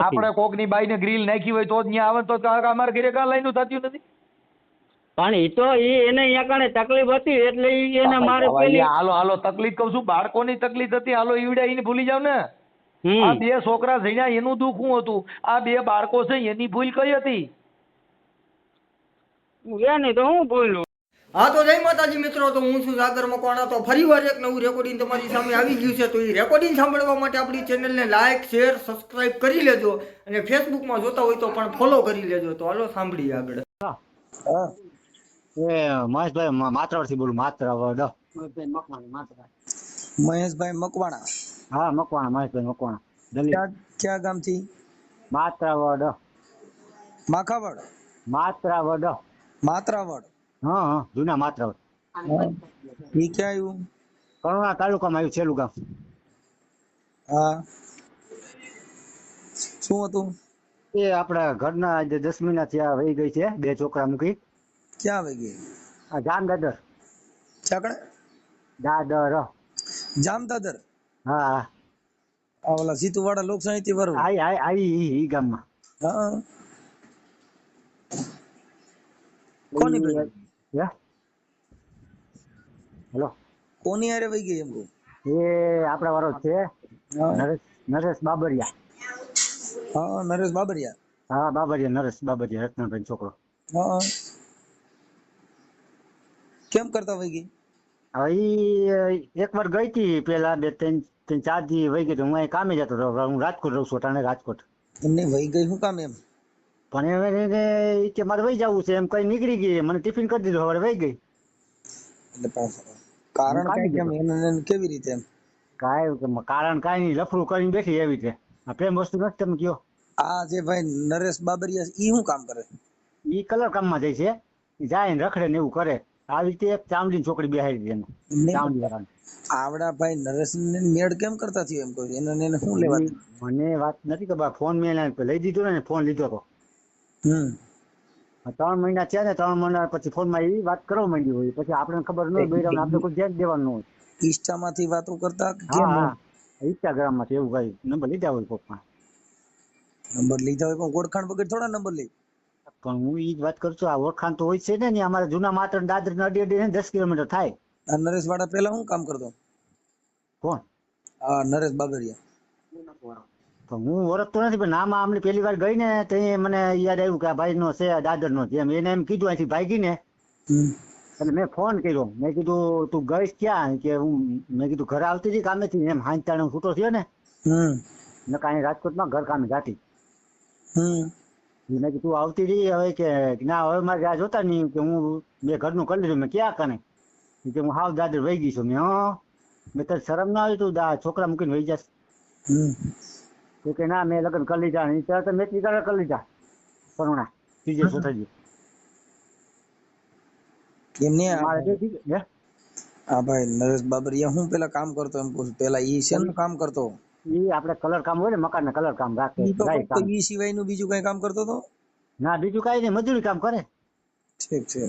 આપણે કોકની બાઈને ગ્રીલ નાખી હોય તો જ ત્યાં આવે તો અમારા ઘરે કાં લાઈનું થતું નથી. પણ એ તો એને અહીંયા કણે તકલીફ હતી એટલે એને મારે પેલી હાલો તકલીફ કહું છું, બાળકોની તકલીફ હતી, હાલો ઈવડે એને ભૂલી જાવ ને. આ બે છોકરા જઈને એનું દુઃખ શું હતું, આ બે બાળકો છે એની ભૂલ કઈ હતી? એની તો હું બોલું. હા તો જય માતાજી મિત્રો, તો હું છું સાગર મકવાણા. તો ફરીવાર એક નવું રેકોર્ડિંગ તમારી સામે આવી ગયું છે. તો એ રેકોર્ડિંગ સાંભળવા માટે આપણી ચેનલને લાઈક શેર સબસ્ક્રાઇબ કરી લેજો, અને ફેસબુકમાં જોતા હોય તો પણ ફોલો કરી લેજો. તો હાલો સાંભળીએ આગળ. એ મહેશભાઈ માત્રાવડથી બોલું. માત્રાવડ મહેશભાઈ મકવાણા. હા મકવાણા, મહેશભાઈ મકવાણા. ક્યાં ગામથી? માત્રાવડ. માખાવડ? માત્રાવડ. માત્રાવડ? હા હા, જૂના માત્રાવડ. એ ક્યાં આવ્યું? કરુણા તાલુકામાં આવ્યું, છેલ્લું ગામ. હા, શું હતું? એ આપણા ઘરના જે 10 મહિના થયા વહી ગઈ છે, 2 છોકરા મૂકી. ક્યાં આવી ગઈ? આ જામદાદર. ચાકડે? દાદર. જામદાદર? હા હા. આ ઓલા સીતુવાડા લોક સાહિત્ય વરું? આવી ઈ ગામમાં. હા. કોની ભેગી? હે હેલો, કોની હારે વહી ગઈ એમ કહું? એ આપણા વાળો છે, નરેશ બાબરિયા. હા, નરેશ બાબરિયા. હા બાબરિયા, નરેશ બાબરિયા, રત્નાભાઈ છોકરો. હા. કેમ કરતા વહી ગઈ? હવે ઈ એકવાર ગઈ હતી પેલા 2-3-4 દી વહી ગઈ. હું અહીં કામે જતો હતો. હું રાજકોટ રહું છું અટાણે, રાજકોટ. એમને વહી ગઈ શું કામ એમ? પણ એને કે મારે વહી જવું છે એમ કઈ નીકળી ગઈ. મને ટિફિન કરી દીધું, હવે વહી ગઈ. એટલે કારણ કઈ કેમ? એને કેવી રીતે એમ? કારણ કાંઈ નહીં, લફડું કરીને બેઠી એવી રીતે. આ પ્રેમ વસ્તુ નથી, તમે કયો. આ જે ભાઈ નરેશ બાબરિયા ઈ શું કામ કરે? ઈ કલર કામમાં જાય છે. ઈ જાય ને રખડે ને એવું કરે. આવી રીતે એક ચામડીની છોકરી બેહાડી દે એને. ચામડી વાળાને. આવડા ભાઈ નરેશ ને મેળ કેમ કરતા થયો એમ કહું? એને શું લેવા? મને વાત નથી ખબર. ફોન મેં લઈ દીધો ને, ફોન લીધો હતો. 3 મહિના થયા ને, 3 મહિના પછી ફોન માં એ વાત કરવા માંડી હોય. પછી આપણે ખબર ન હોય, આપણે કોઈ ધ્યાન દેવાનું હોય. ઇન્સ્ટામાંથી વાતો કરતા કે હા હા, ઇન્સ્ટાગ્રામ માંથી એવું કઈ નંબર લીધા હોય કોકમાં. નંબર લીધા હોય પણ ઓળખાણ વગર થોડા નંબર લે. પણ હું ઈ જ વાત કરું છું, આ ઓળખાણ તો હોય છે ને. અમારે જૂના માત્ર દાદર ને અડી 10 કિલોમીટર થાય. આ નરેશ વાળા પેલા શું કામ કરતો? કોણ? હા, નરેશ બાબરિયા. તો હું ઓળખતો નથી, પણ નામ આમની પહેલી વાર ગઈ ને તો મને યાદ આવ્યું કે આ ભાઈ નો છે, દાદર નો છે. એને એમ કીધું અહીંથી ભાગી ને, એટલે મેં ફોન કર્યો. મેં કીધું તું ગઈશ ક્યાં? કે મેં કીધું ઘરે આવતી હતી કામેથી. એમ હાંજતાણે હું છૂટો થયો ને, કાંઈ રાજકોટમાં ઘર કામે જાતી. મેં કીધું આવતી રહી હવે કે ના, હવે મારે આ જોતા નહીં કે હું બે ઘરનું કરી લીધું. મેં ક્યાં કને કે હું હાવ દાદર વહી ગઈ છું. મેં તો શરમ ના આવી, તું છોકરા મૂકીને વહી જશ? તો કે ના, મેં લગ્ન કરી લીધા. ત્યારે મેં કરી લીધા કરુણા, ત્રીજે ચોથા દી. એમને હે હા ભાઈ નરેશ બાબરિયા હું પેલા કામ કરતો એમ કહું? પેલા ઈ શેનું કામ કરતો? ઈ આપણે કલર કામ હોય ને, મકાન ના કલર કામ રાખે. ઈ સિવાય નું બીજું કઈ કામ કરતો તો? ના, બીજું કઈ નહીં, મજૂરી કામ કરે. ઠીક છે.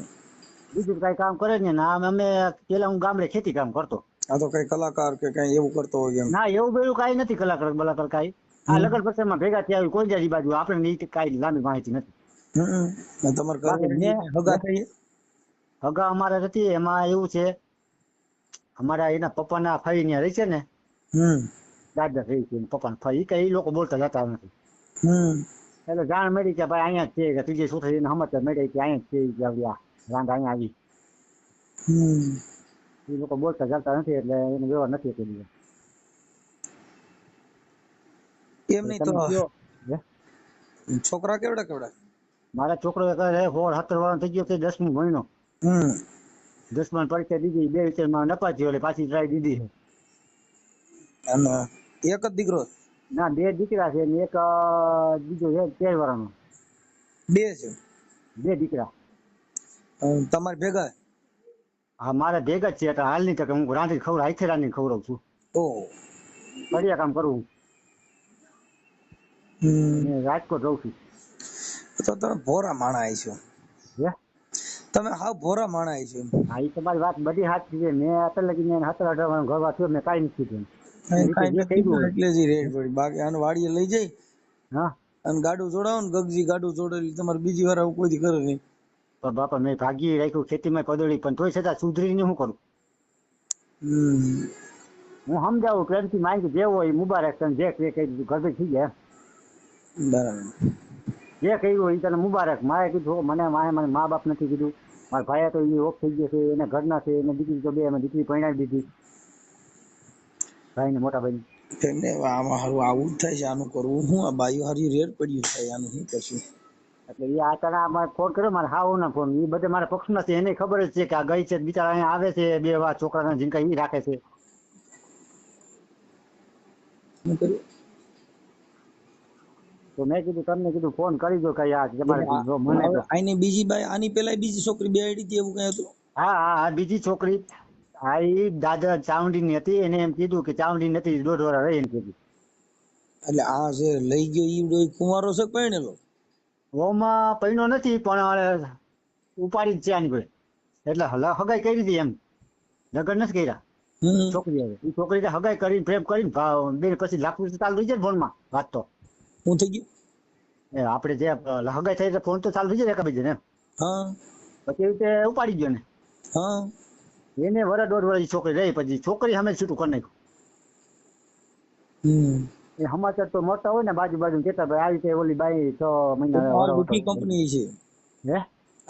બીજું કઈ કામ કરે ને. ના, અમે પેલા હું ગામડે ખેતી કામ કરતો. આ તો કઈ કલાકાર કે કઈ એવું કરતો હોય એમ? ના, એવું બધું કઈ નથી. કલાકાર બલાકાર કઈ આ લગન પ્રસંગમાં ભેગા થયા કોઈ જારી બાજુ. આપણે કઈ લાંબી માહિતી નથી. તમારે હગા થઈ? હગા અમારે નથી. એમાં એવું છે, અમારા એના પપ્પાના ફઈ ત્યાં રહી છે ને, દાદા રહી છે પપ્પાના ફઈ. કઈ એ લોકો બોલતા જતા નથી. એટલે જાણ મળી કે ભાઈ અહીંયા જ છે, કે ત્રીજે શું થઈ સમાચાર મળી કે અહીંયા જ છે, કે રાંધ અહીંયા આવી. એ લોકો બોલતા જતા નથી, એટલે એનો વ્યવહાર નથી કરી. એમ નહીં તો છોકરા કેવડા કેવડા? મારા છોકરો 16-17 વર્ષ થઈ ગયો છે, 10મો મહિનો. 10મા પરીક્ષા દીધી, 2 વિષયમાં નપાસ થયો, એટલે પાછી ટ્રાય દીધી છે. અને એક જ દીકરો? ના, 2 દીકરા છે ને એક બીજો છે 13 વર્ષનો. 2 છે? 2 દીકરા. તમારે ભેગા? હા, મારા ભેગા જ છે. એટલે હાલની તકે હું રાંધી હાથે રાંધી ખવડાવું છું. કડિયા કામ કરું. રાજકોટ રહું છું. તો તમે ભોરા માણા આવીશો? તમે હાવ ભોરા માણા આવીશો? હા, એ તમારી વાત બધી સાચી છે. મેં અત્યારે લગી 17-18 ઘરવા થયો, મેં કાંઈ નથી કીધું. એટલે જ રેડ પડી. બાકી આને વાડીએ લઈ જઈ. હા, અને ગાડું જોડાવો ને ગગજી ગાડું જોડેલી તમારે બીજી વાર આવું કોઈ દી કરે નહીં. પણ બાપા મેં ભાગી રાખ્યું ખેતીમાં પદોડી, પણ તોય છતાં સુધરીને શું કરું? હું સમજાવું પ્રેમથી માંગી જે હોય મુબારક, તને જે કહી દીધું ઘર થઈ ગયા. બરાબર. જે કર્યું હોય એ તને મુબારક. મારે કીધું મને મને મા બાપ નથી કીધું. મારા ભાઈ તો એ ઓફ થઈ ગયા છે, એને ઘરના છે, એને દીકરી તો બે, અમે દીકરી પરણાવી દીધી ભાઈ ને મોટા ભાઈ. એમને આમાં હારું આવું જ થાય છે, આનું કરવું હું? આ બાયું હારી રેડ પડ્યું થાય, આનું શું કરશું? એટલે એ આ તને ફોન કર્યો મારે હાવ ના ફોન, એ બધે મારા પક્ષમાં છે, એને ખબર જ છે કે આ ગઈ છે બિચારા અહીંયા આવે છે, બે વાર છોકરાના જીનકા એ રાખે છે. શું કર્યું? તો મેં કીધું તમને કીધું ફોન કરી દો કઈ આ તમારે જો મને તો. આની બીજી બાઈ, આની પેલા બીજી છોકરી બેડી હતી એવું કઈ હતું? હા હા હા, બીજી છોકરી હા એ દાદા ચાવડી ની હતી, એને એમ કીધું કે ચાવડી નથી 1.5 વર્ષ રહી એમ કીધું. એટલે આ જે લઈ ગયો ઈ કુંવારો છે પરણેલો? ઓમાં પૈણો નથી પણ ઉપાડી જ છે આની કોઈ, એટલે હગાઈ કરી હતી એમ, લગ્ન નથી કર્યા. છોકરી આવે એ છોકરી હગાઈ કરીને પ્રેમ કરીને બે પછી લાખું ચાલુ થઈ જાય ફોનમાં વાત. તો શું થઈ ગયું? આપણે જે હગાઈ થઈ ફોન તો ચાલુ થઈ જાય એકાબીજે ને. હા. પછી એવી રીતે ઉપાડી ગયો ને. હા. એને 1.5 વર્ષ છોકરી રહી, પછી છોકરી સામે છૂટું કરી નાખ્યું. એ સમાચાર તો મોટા હોય ને બાજુ કેતા ભાઈ આવી રીતે ઓલી બાઈ 6 મહિના લુખી કંપની છે. હે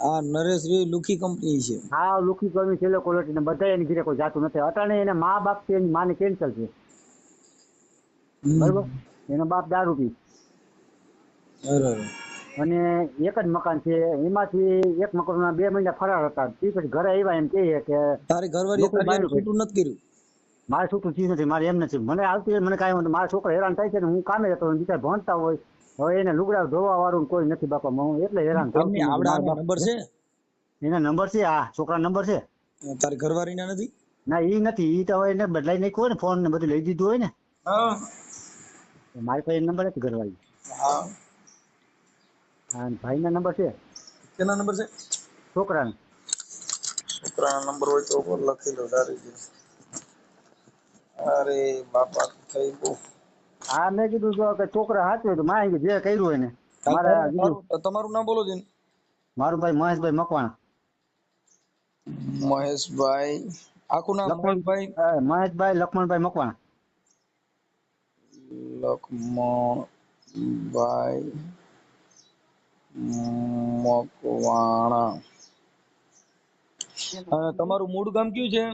આ નરેશ રે લુખી કંપની છે. હા લુખી કંપની છેલ્લો ક્વોલિટી ને બધા એની ઘરે કોઈ જાતું નથી. અટાણે એને મા બાપ છે, એની માને કેન્સર છે બરોબર. એનો બાપ દારૂ પી અને એક જ મકાન છે, એમાંથી એક મકાનમાં 2 મહિના ફરાર હતા. પછી ઘરે આવ્યા એમ કહે કે તારી ઘરવાળી છૂટું નથી કર્યું? મારે છૂટું ચીજ નથી, મારે એમ નથી. મને આવતી મને કાંઈ વાંધો, મારા છોકરા હેરાન થાય છે ને હું કામે જતો બીજા ભણતા હોય. હવે એને લુગડા ધોવા વાળું કોઈ નથી બાપા, હું એટલે હેરાન થાઉં છું. નંબર છે એના નંબર છે, હા છોકરા નંબર છે. તારી ઘરવાળી ના નથી? ના ઈ નથી, ઈ તો હવે એને બદલાઈ નાખ્યું હોય ને, ફોન ને બધું લઈ દીધું હોય ને. મારી પાસે નંબર નથી ઘરવાળી. હા ભાઈ ના નંબર છે. કેના નંબર છે? છોકરાના. છોકરાના નંબર હોય તો ઉપર લખી લો તારી. અરે બાપા થઈ ગયું. હા મેં કીધું કે છોકરા હાથે તો મારે જે કર્યું હોય ને. તમારું નામ બોલો છે. મારું ભાઈ મહેશભાઈ મકવાણા. મહેશભાઈ આખું નામ? મહેશભાઈ લક્ષ્મણભાઈ મકવાણા. લક્ષ્મણભાઈ મકવાણા. અને તમારું મૂળ ગામ કયું છે?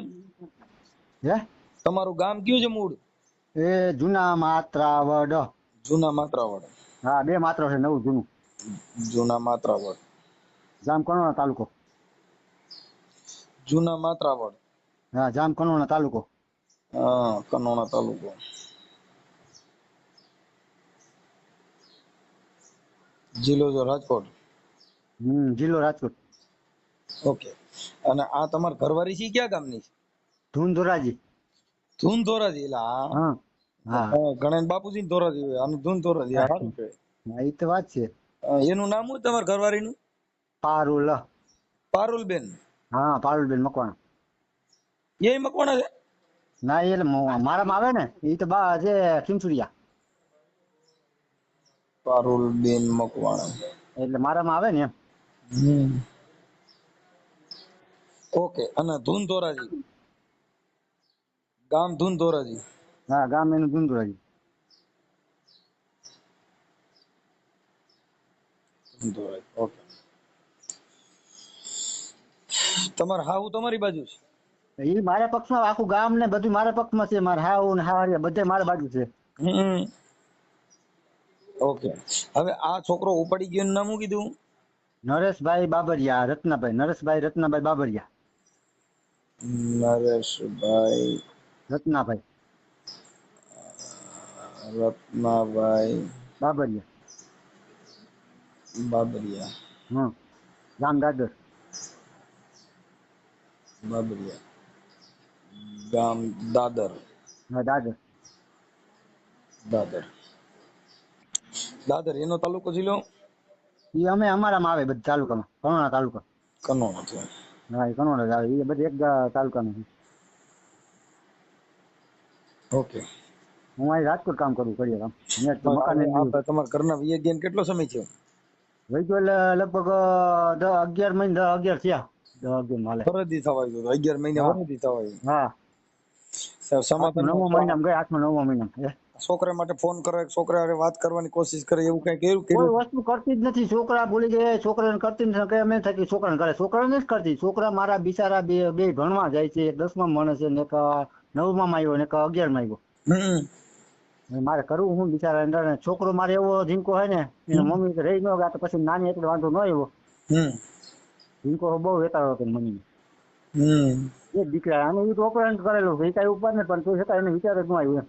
હે તમારું ગામ કયું છે મૂળ? એ જૂના માત્રાવડ. જૂના માત્રાવડ. હા 2 માત્ર છે, નવું જૂનું. જૂના માત્રાવડ. જામ કનોડા તાલુકો. જૂના માત્રાવડ. હા જામ કનોડા તાલુકો. હા કનોડા તાલુકો. જિલ્લો જો રાજકોટ. જિલ્લો રાજકોટ. ઓકે. અને આ તમાર ઘરવાળી છે ક્યાં ગામની છે? ધૂન ધોરાજી. ધૂન ધોરાજી. એટલે હા હા ગણેશ બાપુજી ને ધોરાજી હોય, આનું ધૂન ધોરાજી. સારું છે. હા એ તો વાત છે. એનું નામ શું તમારા ઘરવાળીનું? પારુલ. પારુલબેન. હા પારુલબેન મકવાણા. એ મકવાણા છે? ના એટલે મારામાં આવે ને એ તો બા છે ખીમસુરિયા. પારુલબેન મકવાણા એટલે મારામાં આવે ને એમ. ઓકે. અને ધૂન ધોરાજી ગામ? ધૂન ધોરાજી. હા ગામ એનું ધૂન ધોરાજી. ઓકે. તમારે હાહુ તમારી બાજુ છે? એ મારા પક્ષમાં, આખું ગામ ને બધું મારા પક્ષમાં છે. મારા હાવ ને હારિયા બધે મારા બાજુ છે. ઓકે. હવે આ છોકરો ઉપાડી ગયો નામ શું કીધું? નરેશભાઈ બાબરિયા. રત્નાભાઈ નરેશભાઈ રત્નાભાઈ બાબરિયા. નરેશભાઈ રત્નાભાઈ બાબરિયા. બાબરિયા. ગામ દાદર. બાબરિયા ગામ દાદર. હા દાદર. દાદર. દાદર એનો તાલુકો જિલ્લો? એ અમે અમારામાં આવે બધા તાલુકામાં. કનોડા તાલુકા. કનોડા છે. હા એ કનોડા આવે. એ બધે એક તાલુકામાં. ઓકે. હું અહીં રાજકોટ કામ કરું કરીએ કામ અહીંયા જ મકાન તમારા ઘરના વિયજ્ઞાન કેટલો સમય થયો? વહી ગયો એટલે લગભગ 11 મહિના 11 થયા 11 માલે ફરજી થવાય તો 11 મહિના ફરજી થવાય. હા સમાધાન 9મા મહિનામાં ગયા 8મા 9મા મહિનામાં છોકરા માટે ફોન કરે, છોકરા હારે વાત કરવાની કોશિશ કરે, એવું કઈ કર્યું? કોઈ વસ્તુ કરતી જ નથી. છોકરા ભૂલી ગયા, છોકરાને કરતી નથી. એમ થાય કે છોકરાને કરે, છોકરાને જ કરતી. છોકરા મારા બિચારા બે ભણવા જાય છે. એક 10મા ભણે છે ને એક 9માં આવ્યો ને એક 11માં આવ્યો. મારે કરવું હું બિચારા. છોકરો મારે એવો ઝીંકો હોય ને એની મમ્મી રહી ન ગયા તો પછી નાની એટલે વાંધો ન આવ્યો. ઝીંકો બહુ વેતાળો હતો મમ્મી. એ દીકરા આને એ ઓપરેશન કરેલું એ કઈ ઉપર ને પણ તો છતાં એને વિચાર જ ન આવ્યું.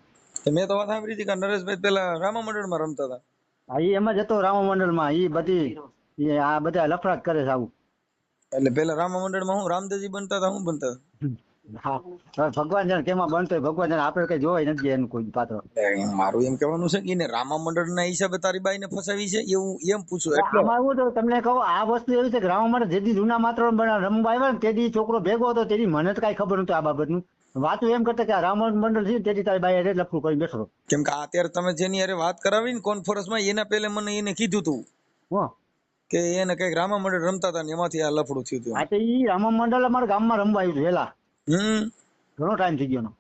મેં તો વાત સાંભળી હતી કે નરેશભાઈ પેલા રામા મંડળમાં રમતા હતા. હા એ એમ જ હતો રામા મંડળમાં. એ બધી આ બધા લફડાટ કરે છે આવું. એટલે પેલા રામા મંડળમાં હું રામદેવજી બનતા હતા, હું બનતા હા ભગવાન જાણે કેમાં બનતો હોય. ભગવાન જાણે આપણે કઈ જોવાય નથી એનું કોઈ પાત્ર. મારું એમ કહેવાનું છે કે એને રામા મંડળ ના હિસાબે તારી બાઈ ને ફસાવી છે એવું એમ પૂછું. આમાં એવું તો તમને કહું આ વસ્તુ એવી છે કે રામા મંડળ જેથી જૂના માત્ર રમવા આવ્યા ને તેથી છોકરો ભેગો હતો તેથી મને તો કઈ ખબર નતું આ બાબતનું. વાતું એમ કરતા કે આ રામ મંડળ છે તેથી તારી બાઈ એટલે લફડું કરી બેઠો. કેમ કે અત્યારે તમે જેની હારે વાત કરાવી ને કોન્ફરન્સમાં એના પહેલા મને એને કીધું તું કે એને કઈક રામા મંડળ રમતા હતા ને એમાંથી આ લફડું થયું હતું. હા તો ઈ રામા મંડળ અમારા ગામમાં રમવા આવ્યું હતું વેલા. ઘણો ટાઈમ થઈ ગયો.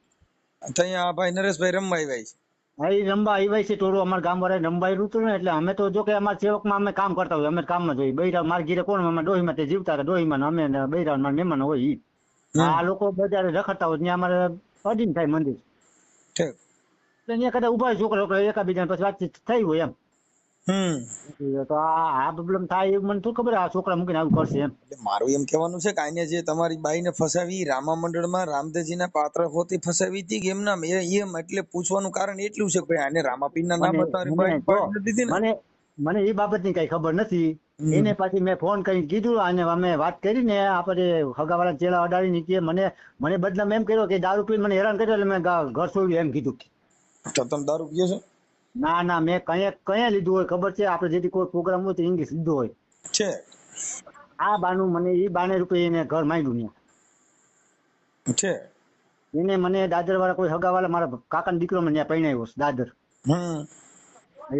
ત્યાં ભાઈ નરેશભાઈ રમવા આવ્યા છે. હા એ રમવા આવ્યા છે ટોળું અમારા ગામ વાળા રમવા આવ્યું હતું ને. એટલે અમે તો જો કે અમારા સેવકમાં અમે કામ કરતા હોય, અમે કામમાં જોઈએ. બૈરા મારા ઘીરે કોણ અમે ડોહીમાં તે જીવતા હતા. ડોહીમાં અમે બૈરા મારા મહેમાન હોય ઈ. આ લોકો બજારે રખડતા હોય ત્યાં અમારે અડીને થાય મંદિર. ઠીક. ત્યાં કદાચ ઉભા છોકરા એકાબીજા પછી વાતચીત થઈ હોય એમ. તો આ પ્રોબ્લેમ થાય એવું મને શું ખબર આ છોકરા મૂકીને આવું કરશે એમ. મારું એમ કહેવાનું છે કે આને જે તમારી બાઈ ને ફસાવી રામા મંડળમાં રામદેવજીના પાત્ર હોતી ફસાવી હતી કે એમના એમ એટલે પૂછવાનું કારણ એટલું છે કે આને રામાપીરના નામ તારી બાઈ પાડી દીધી ને. મને એ બાબતની કઈ ખબર નથી. એને પાછી મેં ફોન કરી કીધું અને અમે વાત કરીને આપણે હગાવાળા ચેલા અડાડી કે મને બદનામ એમ કર્યો કે દારૂ પીને મને હેરાન કર્યો એટલે મેં ઘર છોડ્યું એમ કીધું. તો તમે દારૂ પીઓ છો? ના મેં કયા લીધું હોય ખબર છે? આપણે જેથી કોઈ પ્રોગ્રામ હોય તો ઇંગ્લિશ લીધું હોય છે. આ બાનું મને એ 92 રૂપિયા એને ઘર માંગ્યું છે. એને મને દાદર વાળા કોઈ હગાવાળા મારા કાકાનો દીકરો મને ત્યાં પરણાવ્યો દાદર.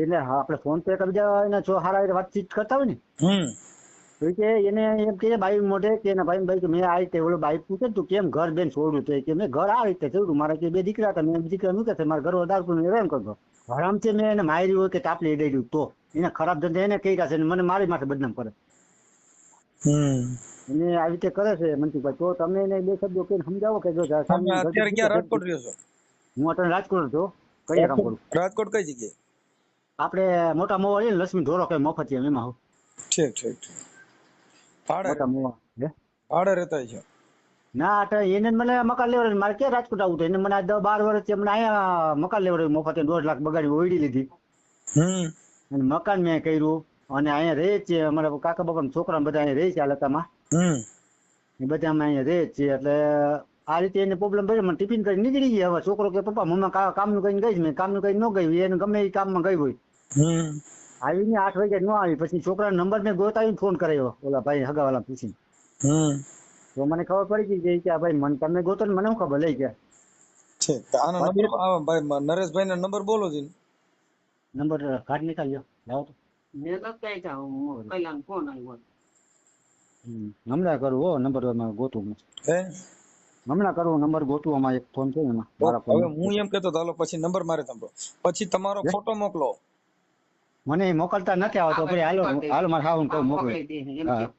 એટલે આપણે ફોન પે બીજા એના હારા વાતચીત કરતા હોય ને તો કે એને એમ કે બાઈ મોઢે કે એના ભાઈ મેં આ રીતે ઓલો બાઈ પૂછે તું કેમ ઘર બેન છોડ્યું તો કે મેં ઘર આ રીતે છોડ્યું. મારા કે 2 દીકરા હતા. મેં દીકરા મૂકે છે મારા ઘર દારૂ હેરાન કરતો. હરામથી મેં એને માર્યું હોય કે તાપલી દઈ તો એને ખરાબ ધંધા એને કઈ છે મને મારી માથે બદનામ કરે. એને આવી રીતે કરે છે મનસુખભાઈ. તો તમે એને 2 શબ્દો કહીને સમજાવો કે જો અત્યારે ક્યાં રાજકોટ રહ્યો છો? હું અત્યારે રાજકોટ હતો. કઈ કામ કરું? રાજકોટ કઈ જગ્યાએ? આપણે મોટા મોવા છે લક્ષ્મી ઢોરો કઈ મફત એમાં આવું. ઠીક. ભાડે ભાડે રહેતા છે? ના એને મને મકાન લેવડે મારે ક્યાં રાજકોટ આવું એને મને 10-12 વર્ષથી મને અહીંયા મકાન લેવડે મફત 2.5 લાખ બગાડી ઓળી લીધી. અને મકાન મેં કર્યું અને અહીંયા રહે છે. અમારા કાકા બાપા છોકરા બધા અહીંયા રહે છે આ લતામાં. એ બધા અમે અહીંયા રહે છે. એટલે આ રીતે એને પ્રોબ્લેમ પડ્યો. મને ટિફિન કરી નીકળી ગઈ. હવે છોકરો કે પપ્પા મમ્મા કામનું કઈ ગઈ. મેં કામનું કઈ ન ગઈ. એને ગમે એ કામમાં ગઈ હોય. આવીને 8 વાગે ન આવી. પછી છોકરા નંબર મેં ગોતાવીને ફોન કરાયો ઓલા ભાઈ હગાવાલા પૂછીને. તો મને ખબર પડી ગઈ કે ભાઈ મને તમે ગોતો ને મને શું ખબર લઈ ગયા. ઠીક. આનો નંબર ભાઈ નરેશભાઈ નો નંબર બોલો છે. નંબર કાઢ નીકાળ્યો લાવો તો. મેં તો કઈ જાઉં પહેલા ફોન આવ્યો. હમણાં કરું હો નંબર ગોતું. હે હમણાં કરવું નંબર ગોતું. આમાં એક ફોન છે એમાં મારા ફોન. હવે હું એમ કહેતો ચાલો પછી નંબર મારે તમારો પછી તમારો ફોટો મોકલો. મને મોકલતા નથી આવતો. પછી હાલો મારે હાહુ કહું મોકલે.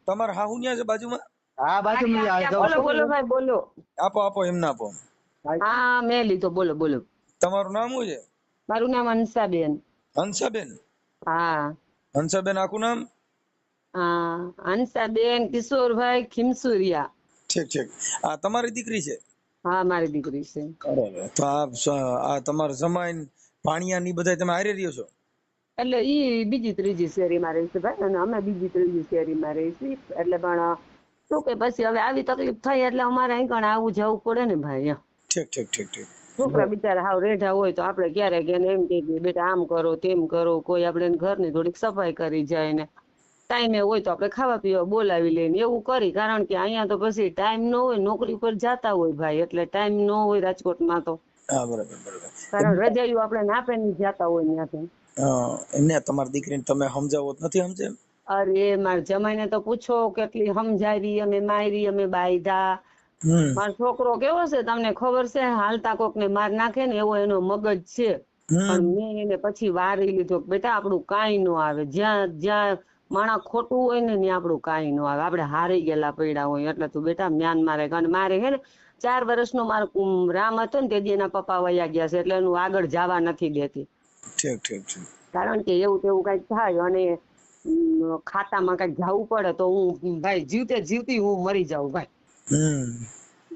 તમારા હાહુ ન્યા છે બાજુમાં? આ બાજુ બોલો ભાઈ બોલો. આપો એમને આપો. હા મેં લીધો. બોલો. તમારું નામ શું છે? મારું નામ હંસાબેન. હંસાબેન? હા. હંસાબેન આખું નામ? હા હંસાબેન કિશોરભાઈ ખીમસુરિયા. ઠીક. આ તમારી દીકરી છે? હા મારી દીકરી છે. તો આ તમારા જમાઈન પાણીયા ની બધા તમે હારે રહ્યો છો? એટલે ઈ બીજી ત્રીજી શેરીમાં રહે છે ભાઈ અને અમે બીજી ત્રીજી શેરીમાં રહી છીએ. એટલે પણ શું કે પછી હવે આવી તકલીફ થઈ એટલે અમારે અહીં કણ આવું જવું પડે ને ભાઈ. ઠીક. છોકરા બિચારા હાવ રેઢા હોય તો આપણે ક્યારેક એને એમ કે બેટા આમ કરો તેમ કરો. કોઈ આપણે ઘરની થોડીક સફાઈ કરી જાય ને ટાઈમે હોય તો આપણે ખાવા પીવા બોલાવી લઈને એવું કરી. કારણ કે અહીંયા તો પછી ટાઈમ ન હોય. નોકરી પર જતા હોય ભાઈ એટલે ટાઈમ ન હોય રાજકોટમાં તો. હા બરાબર બરાબર. કારણ રજાયું આપણે નાપે નહીં જતા હોય ત્યાંથી. એમને તમારી દીકરીને તમે સમજાવો તો નથી સમજે એમ? અરે મારા જમાઈને તો પૂછો કેટલી સમજાવી, અમે મારી, અમે બાયધા. મારો છોકરો કેવો છે તમને ખબર છે? હાલતા કોક ને માર નાખે ને એવો એનો મગજ છે. પણ મેં એને પછી વારી લીધો કે બેટા આપણું કાંઈ ન આવે, જ્યાં જ્યાં માણસ ખોટું હોય ને ત્યાં આપણું કાંઈ ન આવે, આપણે હારી ગયેલા પડ્યા હોય એટલે તું બેટા જ્ઞાન મારે. અને મારે હે ને 4 વર્ષનો મારો રામ હતો ને તે દી એના પપ્પા વયા ગયા છે એટલે એનું આગળ જવા નથી દેતી. ઠીક ઠીક ઠીક. કારણ કે એવું તેવું કઈક થાય અને ખાતામાં કઈક જવું પડે તો હું ભાઈ જીવતે જીવતી હું મરી જાઉં ભાઈ,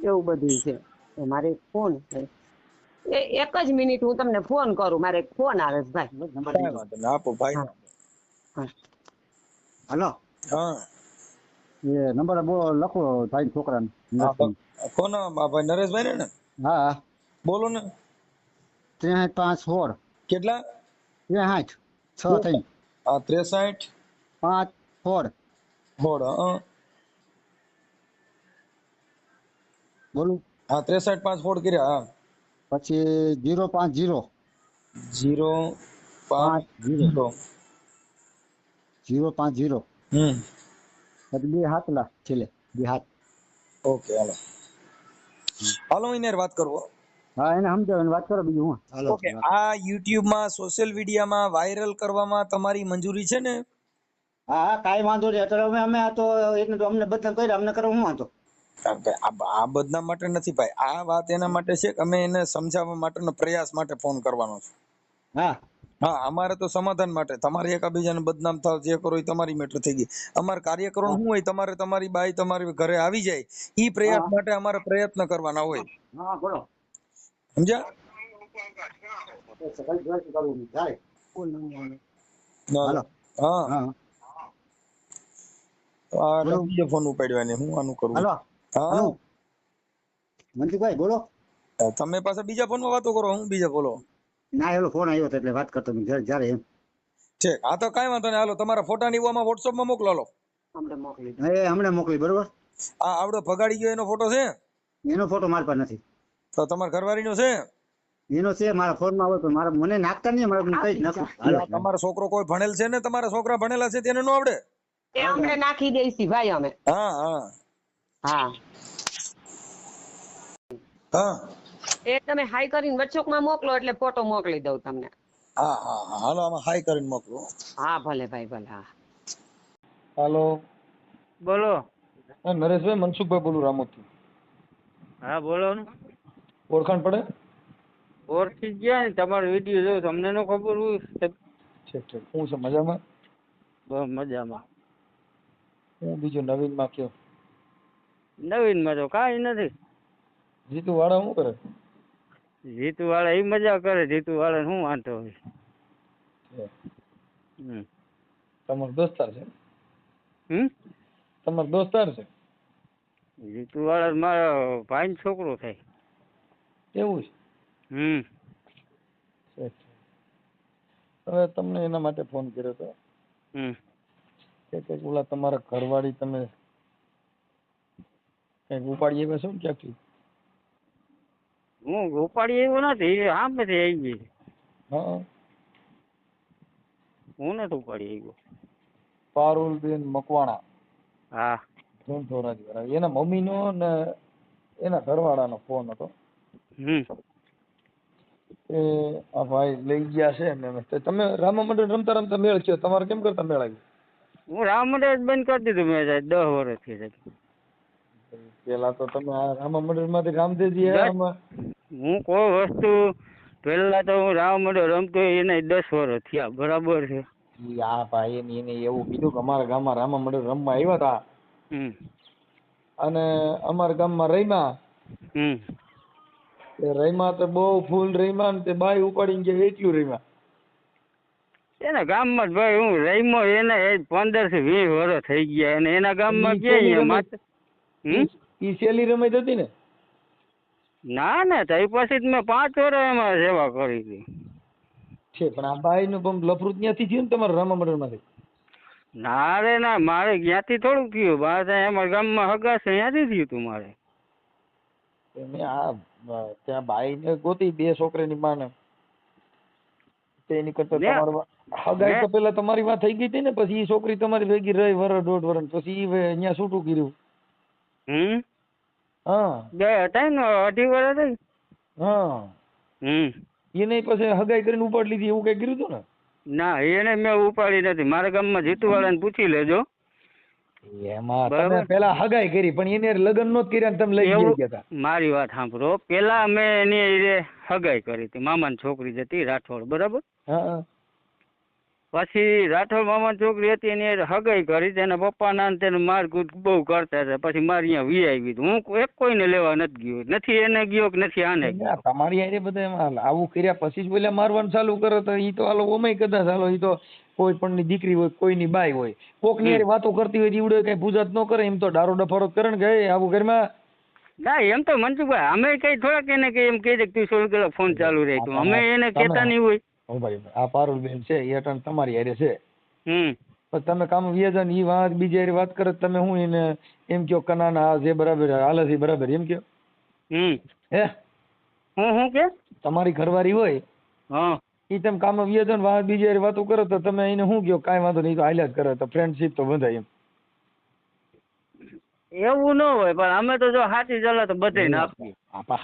એવું બધું છે. તો મારે ફોન છે, એક જ મિનિટ હું તમને ફોન કરું, મારે એક ફોન આવે છે ભાઈ. કાંઈ વાંધો નહીં, આપો ભાઈ. હાલો, હા એ નંબર બોલો, લખો ભાઈ છોકરાને. કોનો ભાઈ? નરેશભાઈ ને? હા, બોલો ને. 63 5 16. કેટલા? 63 6 થઈ. હા 63 5 16. બોલું? હા 63 5 4 કર્યા. હા પછી 050 0 5 0. 050. પછી 2 હાથલા છેલ્લે, 2 હાથ. ઓકે હાલો હું એને વાત કરું. હા એને સમજાવીને વાત કરો, બીજું હું. હાલો. ઓકે, આ યુટ્યુબ માં સોશિયલ મીડિયામાં વાયરલ કરવામાં તમારી મંજૂરી છે ને? હા હા, કાંઈ વાંધો નહીં. અત્યારે અમે આ તો એટલે તો અમને બદનામ કર્યા, અમને કરવા હું વાંધો? આ બદનામ માટે નથી ભાઈ, આ વાત એના માટે છે કે અમે એને સમજાવવા માટેનો પ્રયાસ માટે ફોન કરવાનો છે. હા હા, અમારે તો સમાધાન માટે. તમારે એકબીજાને બદનામ થાવ જે કરો એ તમારી મેટર થઈ ગઈ. અમારે કાર્યકરો શું હોય, તમારે તમારી બાઈ તમારી ઘરે આવી જાય ઈ પ્રયાસ માટે અમારે પ્રયત્ન કરવાના હોય. હા બોલો. સમજ્યા? હાલો. હા હા આ બીજો ફોન ઉપાડ્યો એને, હું આનું કરું? હાલો. હા મનસુખભાઈ બોલો. તમે પાછા બીજા ફોનમાં વાતો કરો, હું બીજા બોલો. ના એલો ફોન આવ્યો હતો એટલે વાત કરતો જ્યારે એમ. ઠીક, હા તો કાંઈ વાંધો નહીં. હાલો તમારા ફોટાની આમાં વોટ્સઅપમાં મોકલો. હાલો હમણાં મોકલી. બરોબર. આ આવડો ભગાડી ગયો એનો ફોટો છે? એનો ફોટો મારા પાસે નથી. તો તમારા ઘરવાળીનો છે? એનો છે મારા ફોનમાં હોય પણ મારા મને નાખતા નહીં, મારે કઈ જ નાખું. તમારો છોકરો કોઈ ભણેલ છે ને? તમારા છોકરા ભણેલા છે તેને ન આવડે? એ અમને નાખી દઈશી ભાઈ અમે. હા હા હા હા એ તમે હાઈ કરીને વોટ્સઅપમાં મોકલો એટલે ફોટો મોકલી દઉં તમને. હા હા હા હાલો આમાં હાઈ કરીને મોકલો. હા ભલે ભાઈ ભલે. હા હાલો બોલો. નરેશભાઈ, મનસુખભાઈ બોલું રામોદથી. હા બોલો ને. ઓળખાણ પડે? ઓળખી ગયા ને, તમારો વિડીયો જોયો, તમને ન ખબર હોય? ઠીક ઠીક. હું છે મજામાં? બસ મજામાં. હું બીજું નવીનમાં કયો? નવીનમાં તો કાંઈ નથી. જીતુ વાળા શું કરે? જીતુ વાળા એ મજા કરે, જીતુ વાળા શું વાંધો હોય. તમારો દોસ્તાર છે? હમ તમારો દોસ્તાર છે? જીતુ વાળા મારા ભાઈનો છોકરો થાય. એવું છે? હવે તમને એના માટે ફોન કર્યો હતો કે ઓલા તમારા ઘરવાળી તમે કઈક ઉપાડી આવ્યા છો ને ક્યાંથી? હું ઉપાડી આવ્યો નથી, સામેથી આવી ગઈ. હા, હું નથી ઉપાડી આવ્યો. પારુલબેન મકવાણા. હા ધોરાજી વાળા. એના મમ્મીનો ને એના ઘરવાળાનો ફોન હતો. એ આ ભાઈ લઈ ગયા છે ને તમે રામા મંડળ રમતા રમતા મેળ થયો. તમારે કેમ કરતા મેળ આવ્યો? હું રામ મંદિર બંધ કરી દીધું મેં 10 વર્ષથી. પેલા તો તમે આ રામા મંડળ માંથી રામદેવજી હું કોઈ વસ્તુ પેલા તો હું રામ મંદિર રમતો એને 10 વર્ષ થયા. બરાબર છે. આ ભાઈ એને એવું કીધું કે અમારા ગામમાં રામા મંડળ રમવા આવ્યા હતા અને અમારા ગામમાં રમ્યા. રમ્યા તો બહુ ફૂલ રમ્યા ને તે બાઈ ઉપાડીને ગયા એટલું રમ્યા. એના ગામમાં ભાઈ હું રમ્યો એને 15 થી 20 વર્ષ થઈ ગયા અને એના ગામમાં ક્યાં ઈ સેલી રમત હતી ને? ના ના તઈ પછી જ મેં 5 વર્ષ એમાં સેવા કરી હતી. છે પણ આ બાઈ નું લફરું ત્યાંથી થયું ને તમારા રામા મંડળ માંથી? ના રે ના, મારે ક્યાંથી થોડું થયું. અમારા ગામમાં હગા છે ત્યાંથી થયું તું મારે. આ ત્યાં બાઈ ને ગોતી 2 છોકરાની માને તેની કરતા તમારે હગાઈ તો પેલા તમારી વાત થઈ ગઈ હતી ને, પછી ઈ છોકરી તમારી ભેગી રહી 1.5 વર્ષ, પછી ઈ અહીંયા છૂટું કર્યું. હા હતા ને 2.5 વર્ષ થઈ. હા એને પછી હગાઈ કરીને ઉપાડ લીધી એવું કઈ કર્યું હતું ને? ના એને મેં ઉપાડી નથી. મારા ગામમાં જીતુવાળાને પૂછી લેજો. એમાં તમે પેલા હગાઈ કરી પણ એને લગ્ન નોત કર્યા ને તમે લઈ ગયા હતા. મારી વાત સાંભળો, પેલા મેં એની હગાઈ કરી હતી. મામાની છોકરી હતી રાઠોડ, બરાબર. પછી રાઠોડ મામાની છોકરી હતી એની હગાઈ કરી, તેના પપ્પાના તેનું મારકૂટ બહુ કરતા હતા. પછી મારી અહીંયા વી આવી. હું એક કોઈને લેવા નથી ગયો, નથી એને ગયો કે નથી આને ગયો. તમારી હારે બધા આવું કર્યા પછી જ બોલ્યા મારવાનું ચાલુ કરો તો ઈ તો હાલો ઓમેય કદાચ હાલો ઈ તો કોઈ પણ ની દીકરી હોય, કોઈની બાઈ હોય, કોક ની હારે વાતો કરતી હોય ઈવડે કઈ પૂજા ન કરે, એમ તો ડારો ડફારો કરે ને કે આવું ઘરમાં. ના એમ તો મનસુખભાઈ અમે કઈ થોડાક એને કઈ એમ કહી દે તું 16 કલાક ફોન ચાલુ રહે, અમે એને કહેતા નહીં હોય. ભાઈ આ પારુલબેન છે એ અટણ તમારી હારે છે, પણ તમે કામ વ્યાજા ને ઈ વાત બીજી હારે વાત કરે તમે હું એને એમ કયો કનાના જે બરાબર હાલે છે બરાબર એમ કયો? હે હું કે તમારી ઘરવાળી હોય ઈ તમે કામ વ્યાજા ને વાત બીજી હારે વાતો કરો તો તમે એને શું કયો? કાંઈ વાંધો નહીં તો હાલ્યા જ કરે, તો ફ્રેન્ડશીપ તો બંધાય એમ. એવું ન હોય, પણ અમે તો જો સાચી સલાહ તો બધાને આપીએ.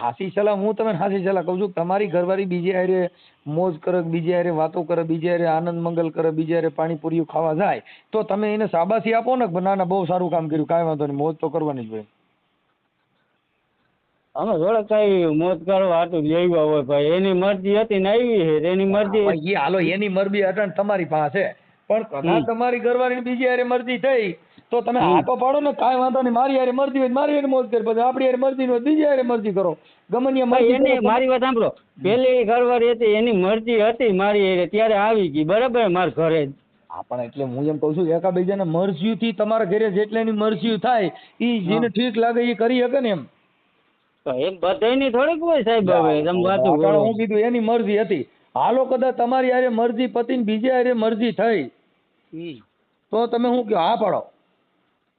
હાસી સલાહ હું તમને હાસી સલાહ કહું છું. તમારી ઘરવાળી બીજી હારે મોજ કરે, બીજી હારે વાતો કરે, બીજી હારે આનંદ મંગલ કરે, બીજી હારે પાણીપુરી ખાવા જાય તો તમે એને શાબાશી આપો ને કે ના ના બહુ સારું કામ કર્યું, કાંઈ વાંધો નહીં, મોજ તો કરવાની જ હોય. અમે થોડા કઈ મોજ કરવા હાટું લેવા હોય ભાઈ, એની મરજી હતી ને આવી છે એની મરજી. હાલો એની મરજી અટણ તમારી પાસે, પણ કદાચ તમારી ઘરવાળી બીજી હારે મરજી થઈ તો તમે આપો પાડો ને, કાંઈ વાંધો નહીં, મારી હારે મરજી હોય મારી હારે મોજ કરી, પછી આપણી હારે મરજી હોય બીજી હારે મરજી કરો, ગમે એની. મારી વાત સાંભળો, પેલી ઘરવાળી હતી એની મરજી હતી મારી હારે ત્યારે આવી ગઈ, બરાબર, મારા ઘરે જ. પણ એટલે હું એમ કઉ છું એકાબીજાને મરજી થી તમારા ઘરે જેટલા ની મરજી થાય ઈ જેને ઠીક લાગે એ કરી શકે ને એમ. તો એમ બધાની થોડીક હોય સાહેબ. હવે તમે વાતો કરો. હું કીધું એની મરજી હતી, હાલો કદાચ તમારી હારે મરજી પતિને બીજી હારે મરજી થઈ તો તમે શું કહો? હા પાડો.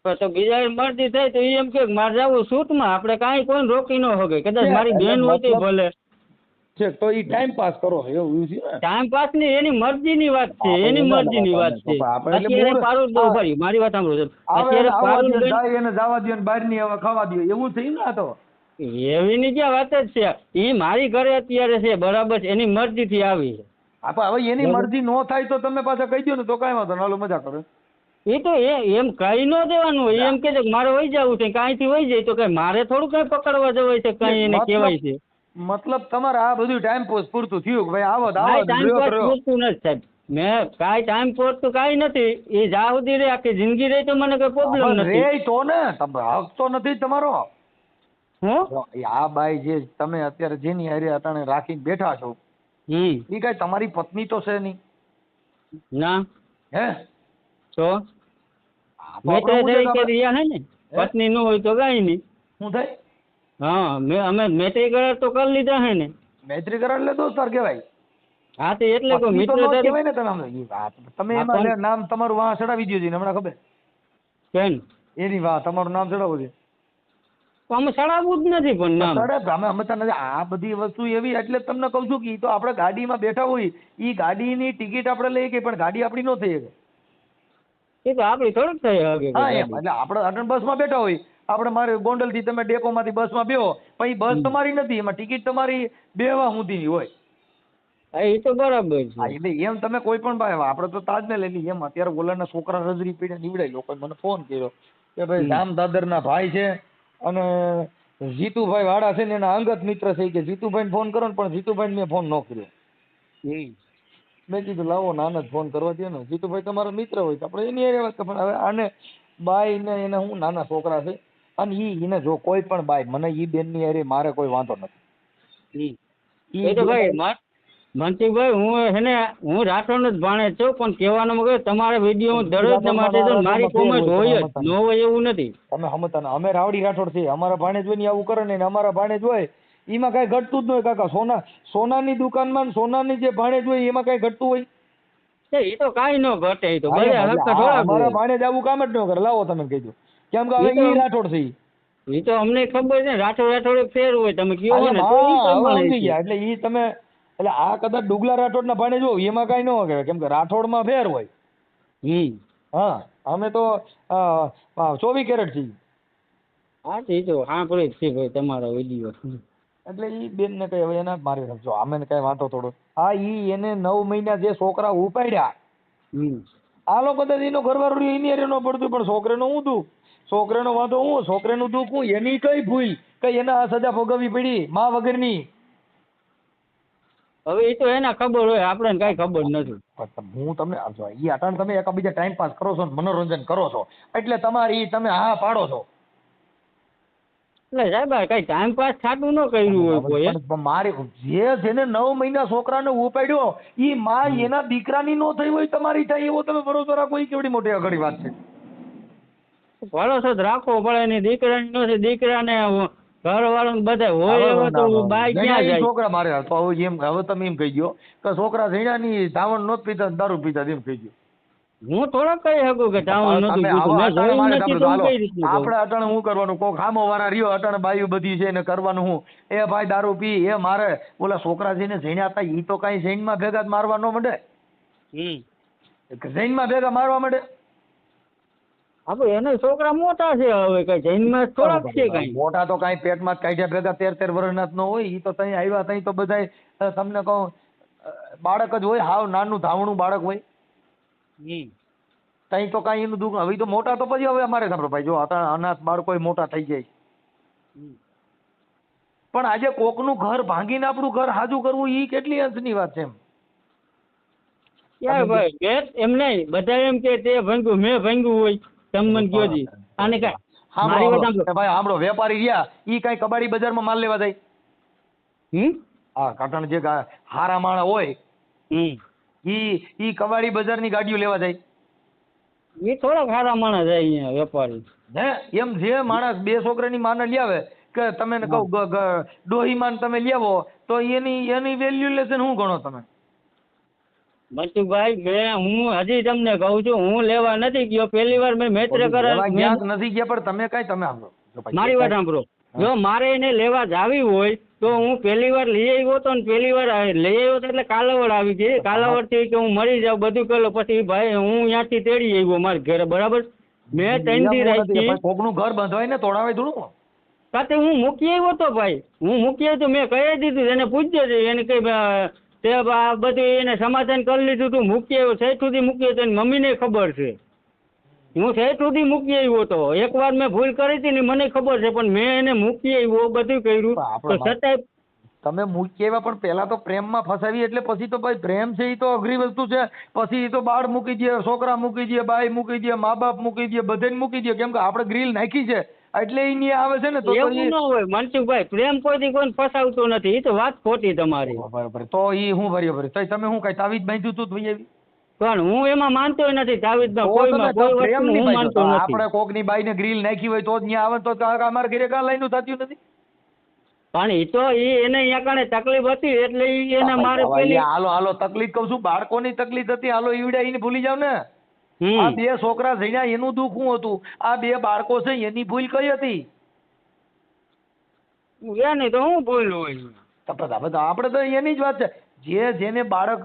તો બીજા મરજી થાય તો એમ કે મારે જવું શૂટમાં, આપણે કાંઈ કોઈ રોકી ન શકે. કદાચ મારી બેન હોતી ભલે છે તો ઈ ટાઈમ પાસ કરો એવું છે ને? ટાઈમ પાસ ની એની મરજી ની વાત છે, એની મરજી ની વાત છે. અત્યારે પારુલ બહુ ભાઈ મારી વાત સાંભળો, અત્યારે પારુલ એને જવા દો ને બહાર ની હવે ખાવા દો એવું છે ને? આ તો એવી ની ક્યાં વાત જ છે. એ મારી ઘરે અત્યારે છે, બરાબર છે, એની મરજી થી આવી છે. હવે એની મરજી નો થાય તો તમે પાછા કહી દો ને તો કાંઈ વાંધો નાલો મજા કરો. એ તો એમ કઈ ન દેવાનું હોય, એમ કે મારે વહી જવું છે, કાંઈથી વહી જાય તો કઈ મારે થોડું કઈ પકડવા જવાય છે, કઈ એને કહેવાય છે. મતલબ તમારે આ બધું ટાઈમ પાસ પૂરતું થયું કે ભાઈ આવો ટાઈમ પાસ પૂરતું નથી સાહેબ. મેં કાંઈ ટાઈમ પૂરતું કાંઈ નથી. એ જ્યાં સુધી રે આખી જિંદગી રહે તો મને કઈ પ્રોબ્લેમ નથી. રે તો ને હક તો નથી તમારો. આ બાઈ જે તમે અત્યારે જેની હારે અટાણે રાખીને બેઠા છો એ કઈ તમારી પત્ની તો છે નહીં? ના. હે તો મેત્રી તરીકે રહ્યા હે ને, પત્ની ન હોય તો કઈ નહીં. શું થાય? હા અમે મૈત્રી કરાર તો કરી લીધા હે ને. મૈત્રી કરાર એટલે દોસ્તાર કહેવાય. હા તો એટલે કોઈ મિત્ર કહેવાય ને. તમે એમાં નામ તમારું વાહ ચડાવી દો છે હમણાં ખબર કેમ? એની વાહ તમારું નામ ચડાવવું છે. અમે ચડાવવું જ નથી પણ નામ અમે નથી. આ બધી વસ્તુ એવી એટલે તમને કઉ છું કે તો આપણે ગાડીમાં બેઠા હોય ઈ ગાડીની ટિકિટ આપણે લઈ ગઈ પણ ગાડી આપણી ન થઈ શકે. એ તો આપણી થોડુંક થઈ શકે. હા એમ એટલે આપણે બસમાં બેઠા હોય, આપણે મારે ગોંડલ થી તમે ડેપો માંથી બસમાં બેહો પણ બસ તમારી નથી, એમાં ટિકિટ તમારી બેહવા સુધીની હોય. એ તો બરાબર છે. એટલે એમ તમે કોઈ પણ ભાઈ આપણે તો તાજને લઈ એમ અત્યારે ઓલાના છોકરા રજરી પીડ્યા નીવડાય. લોકો મને ફોન કર્યો કે ભાઈ રામ દાદર ના ભાઈ છે અને જીતુભાઈ વાળા છે ને એના અંગત મિત્ર છે કે જીતુભાઈ ને ફોન કરો ને, પણ જીતુભાઈ મેં ફોન ન કર્યો. મેં કીધું લાવો નાના જ ફોન કરવા દે ને, જીતુભાઈ તમારા મિત્ર હોય તો આપણે એની વાત. પણ હવે આને બાઈ ને એને હું નાના છોકરા છે અને એને જો કોઈ પણ બાઈ મને ઈ બેન ની હારે મારે કોઈ વાંધો નથી. મનસુખભાઈ હું રાઠોડ જ ભાણે છું, પણ કહેવાનો મગર તમારા વિડીયો હું દરરોજ માટે તો મારી કોમેન્ટ હોય જ ન હોય એવું નથી. તમે સમજતા ને અમે રાવડી રાઠોડ છીએ, અમારા ભાણેજ હોય ને આવું કરે ને અમારા ભાણેજ હોય એમાં કઈ ઘટતું જ ન હોય કાકા. સોનાની દુકાનમાં સોનાની જે ભાણેજ હોય એમાં કઈ ઘટતું હોય? એ તો કાઈ ન ઘટે. એ તો અમારા ભાણેજ આવું કામ જ ન કરે. લાવો તમે કહેજો કેમ કે હવે ઈ રાઠોડ છે. એ તો અમને ખબર છે, રાઠોડે ફેર હોય તમે કયો એટલે ને તો ઈ હા, હવે પ્રમાણે સમજી છે. ગયા. એટલે ઈ તમે એટલે આ કદાચ ડુગલા રાઠોડના ભાણે જો એમાં કાંઈ ન કહેવાય, કેમ કે રાઠોડમાં ફેર હોય. હા, અમે તો 24 કેરેટ છીએ. હા એ તો સાંભળે જ છે ભાઈ તમારો વિડીયો. એટલે ઈ બેન ને કઈ હવે એના જ મારી સમજો અમે કઈ વાંધો થોડો. આ ઈ એને 9 મહિના જે છોકરા ઉપાડ્યા, આ લોકો કદાચ એનો ઘરવાળો રહ્યો એની હારે ન પડતું, પણ છોકરાનું હું દુઃખ, છોકરાનો વાંધો હું, છોકરાનું દુઃખ હું, એની કઈ ભૂલ કઈ એને આ સજા ભોગવવી પડી માં વગરની. હવે એ તો એના ખબર હોય, આપણને કઈ ખબર નથી. હું તમને ઈ અટાણ તમે એકબીજા ટાઈમ પાસ કરો છો, મનોરંજન કરો છો, એટલે તમારી તમે હા પાડો છો. એટલે સાહેબ કઈ ટાઈમ પાસ થતું ન કર્યું હોય કોઈ. પણ મારે જેને 9 મહિના છોકરાને ઉપાડ્યો ઈ માં એના દીકરાની નો થઈ હોય, તમારી થાય એવો તમે ભરોસો રાખો, ઈ કેવડી મોટી અઘરી વાત છે. ભરોસો જ રાખવો પડે ને, દીકરાની નથી, દીકરાને ઘર વાળા બધા હોય એવો તો બાઈ ક્યાં જાય. છોકરા મારે તો હવે તમે એમ કહી ગયો કે છોકરા જઈનાની ધાવણ નોત પીતા, દારૂ પીતા, એમ કહી ગયો. હું થોડોક કહી શકું કે ટાવણ નતું પીતું, મેં જોયું નથી તો હું કઈ રીતનું કહું? આપણે અટાણે શું કરવાનું, કોક ખામો વાળા રહ્યો અટાણે બાયું બધી છે ને કરવાનું હું, એ ભાઈ દારૂ પી, એ મારે ઓલા છોકરા જઈને જઈને હતા ઈ તો કઈ જૈનમાં ભેગા જ મારવા ન માંડે, જૈનમાં ભેગા મારવા માંડે. આપણે એને છોકરા મોટા છે, હવે કઈ જૈનમાં થોડાક છે કઈ મોટા તો કઈ પેટમાં જ કાઢ્યા ભેગા 13 વર્ષના જ ન હોય. ઈ તો તઈ આવ્યા તઈ તો બધાય તમને કહું બાળક જ હોય, હાવ નાનું ધાવણું બાળક હોય. તઈ તો કઈ એનું દુઃખ. હવે તો મોટા તો પછી હવે અમારે સાંભળો ભાઈ, જો અનાથ બાળકો મોટા થઈ જાય, પણ આજે કોકનું ઘર ભાંગીને આપણું ઘર હાજુ કરવું ઈ કેટલી અંશની વાત છે. યાર ભાઈ એમ નહીં, બધા એમ કે તે ભાંગ્યું મેં ભાંગ્યું હોય, તમે મને કયો જી આને કઈ મારી વાત સાંભળો ભાઈ, સાંભળો, વેપારી રહ્યા ઈ કઈ કબાડી બજારમાં માલ લેવા જાય? હા, કાટણ જે હારા માણા હોય ઈ કબાડી બજારની ગાડીઓ લેવા જાય? એ થોડાક સારા માણસ જાય અહીંયા વેપારી. હે એમ જે માણસ 2 છોકરાની માને લ્યાવે કે તમે કહું ડોહી માન તમે લ્યાવો તો એની વેલ્યુલેશન શું ગણો તમે? મનસુખભાઈ હું હજી તમને કહું છું, હું લેવા નથી ગયો, પહેલી વાર મેં મેત્ર ક્યાંક નથી ગયા, પણ તમે કઈ તમે સાંભળો, મારી વાત સાંભળો, જો મારે એને લેવા જાવી હોય તો હું પહેલી વાર લઈ આવ્યો તો ને પહેલી વાર લઈ આવ્યો તો એટલે કાલાવડ આવી ગઈ, કાલાવડ થી કે હું મરી જાઉં બધું કર્યું, પછી ભાઈ હું ત્યાંથી તેડી આવ્યો મારા ઘરે, બરાબર. મેં 3 દી રાખી, કોકનું ઘર બંધવાય ને તોડાવાય થોડું. સાથે હું મૂકી આવ્યો તો ભાઈ, હું મૂકી આવ્યો તો મેં કહી દીધું, એને પૂછજો છે, એને કઈ તે બધું એને સમાધાન કરી લીધું તું, મૂકી આવ્યો સેઠ સુધી મૂકી આવ્યો, એની મમ્મીને ખબર છે, હું સેઠ સુધી મૂકી આવ્યો તો. એકવાર મેં ભૂલ કરી હતી ને મને ખબર છે, પણ મેં એને મૂકી આવ્યો, બધું કર્યું તો છતાંય તમે મૂકી આવ્યા, પણ પેલા તો પ્રેમમાં ફસાવી, એટલે પછી તો ભાઈ પ્રેમ છે એ તો અઘરી વસ્તુ છે. પછી તો બાળ મૂકી દે, છોકરા મૂકી દે, બાઈ મૂકી દે, મા બાપ મૂકી દે, બધાને મૂકી દે, કેમ કે આપણે ગ્રીલ નાખી છે એટલે ઈ ની આવે છે ને. તો એવું ન હોય મનસુખભાઈ, પ્રેમ કોઈથી કોઈને ફસાવતો નથી, એ તો વાત ખોટી તમારી. બરાબર, તો ઈ હું બરાબર તો તમે હું કઈ તાવીજ બાંધ્યું તું ભાઈ એવી? પણ હું એમાં માનતો નથી, તાવીજમાં કોઈ વસ્તુ હું માનતો નથી. આપણે કોકની બાઈને ગ્રીલ નાખી હોય તો જ ન્યા આવે, તો અમારે ઘરે કાં લાઈનું થતું નથી. પણ એ તો એને અહીંયા કારણે તકલીફ હતી એટલે એને મારે પેલી હાલો તકલીફ કહું છું, બાળકોની તકલીફ હતી, હાલો ઈવડ્યા એને ભૂલી જાવ ને. આ 2 છોકરા જઈને એનું દુઃખ શું હતું, આ 2 બાળકો છે એની ભૂલ કઈ હતી? એની તો હું ભૂલ હોય, આપણે તો એની જ વાત છે. જેને બાળક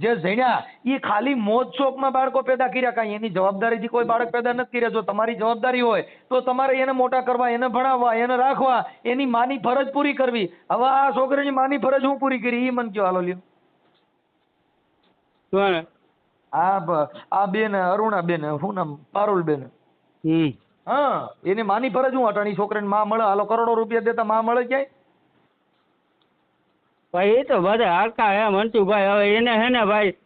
જે જણ્યા એ ખાલી મોજ શોખમાં બાળકો પેદા કર્યા, કાંઈ એની જવાબદારીથી કોઈ બાળક પેદા નથી કર્યા. જો તમારી જવાબદારી હોય તો તમારે એને મોટા કરવા, એને ભણાવવા, એને રાખવા, એની માની ફરજ પૂરી કરવી. હવે આ છોકરીની માની ફરજ હું પૂરી કરી એ મને કયો, હાલો લ્યો. આ બેન અરુણા બેન, શું નામ, પારુલ બેન, હા, એની માની ફરજ હું અટાણી છોકરીને માં મળે, હાલો કરોડો રૂપિયા દેતા માં મળે ક્યાંય? ભાઈ એ તો બધા હરખા હે મનસુખભાઈ. હવે એને હે ને ભાઈ,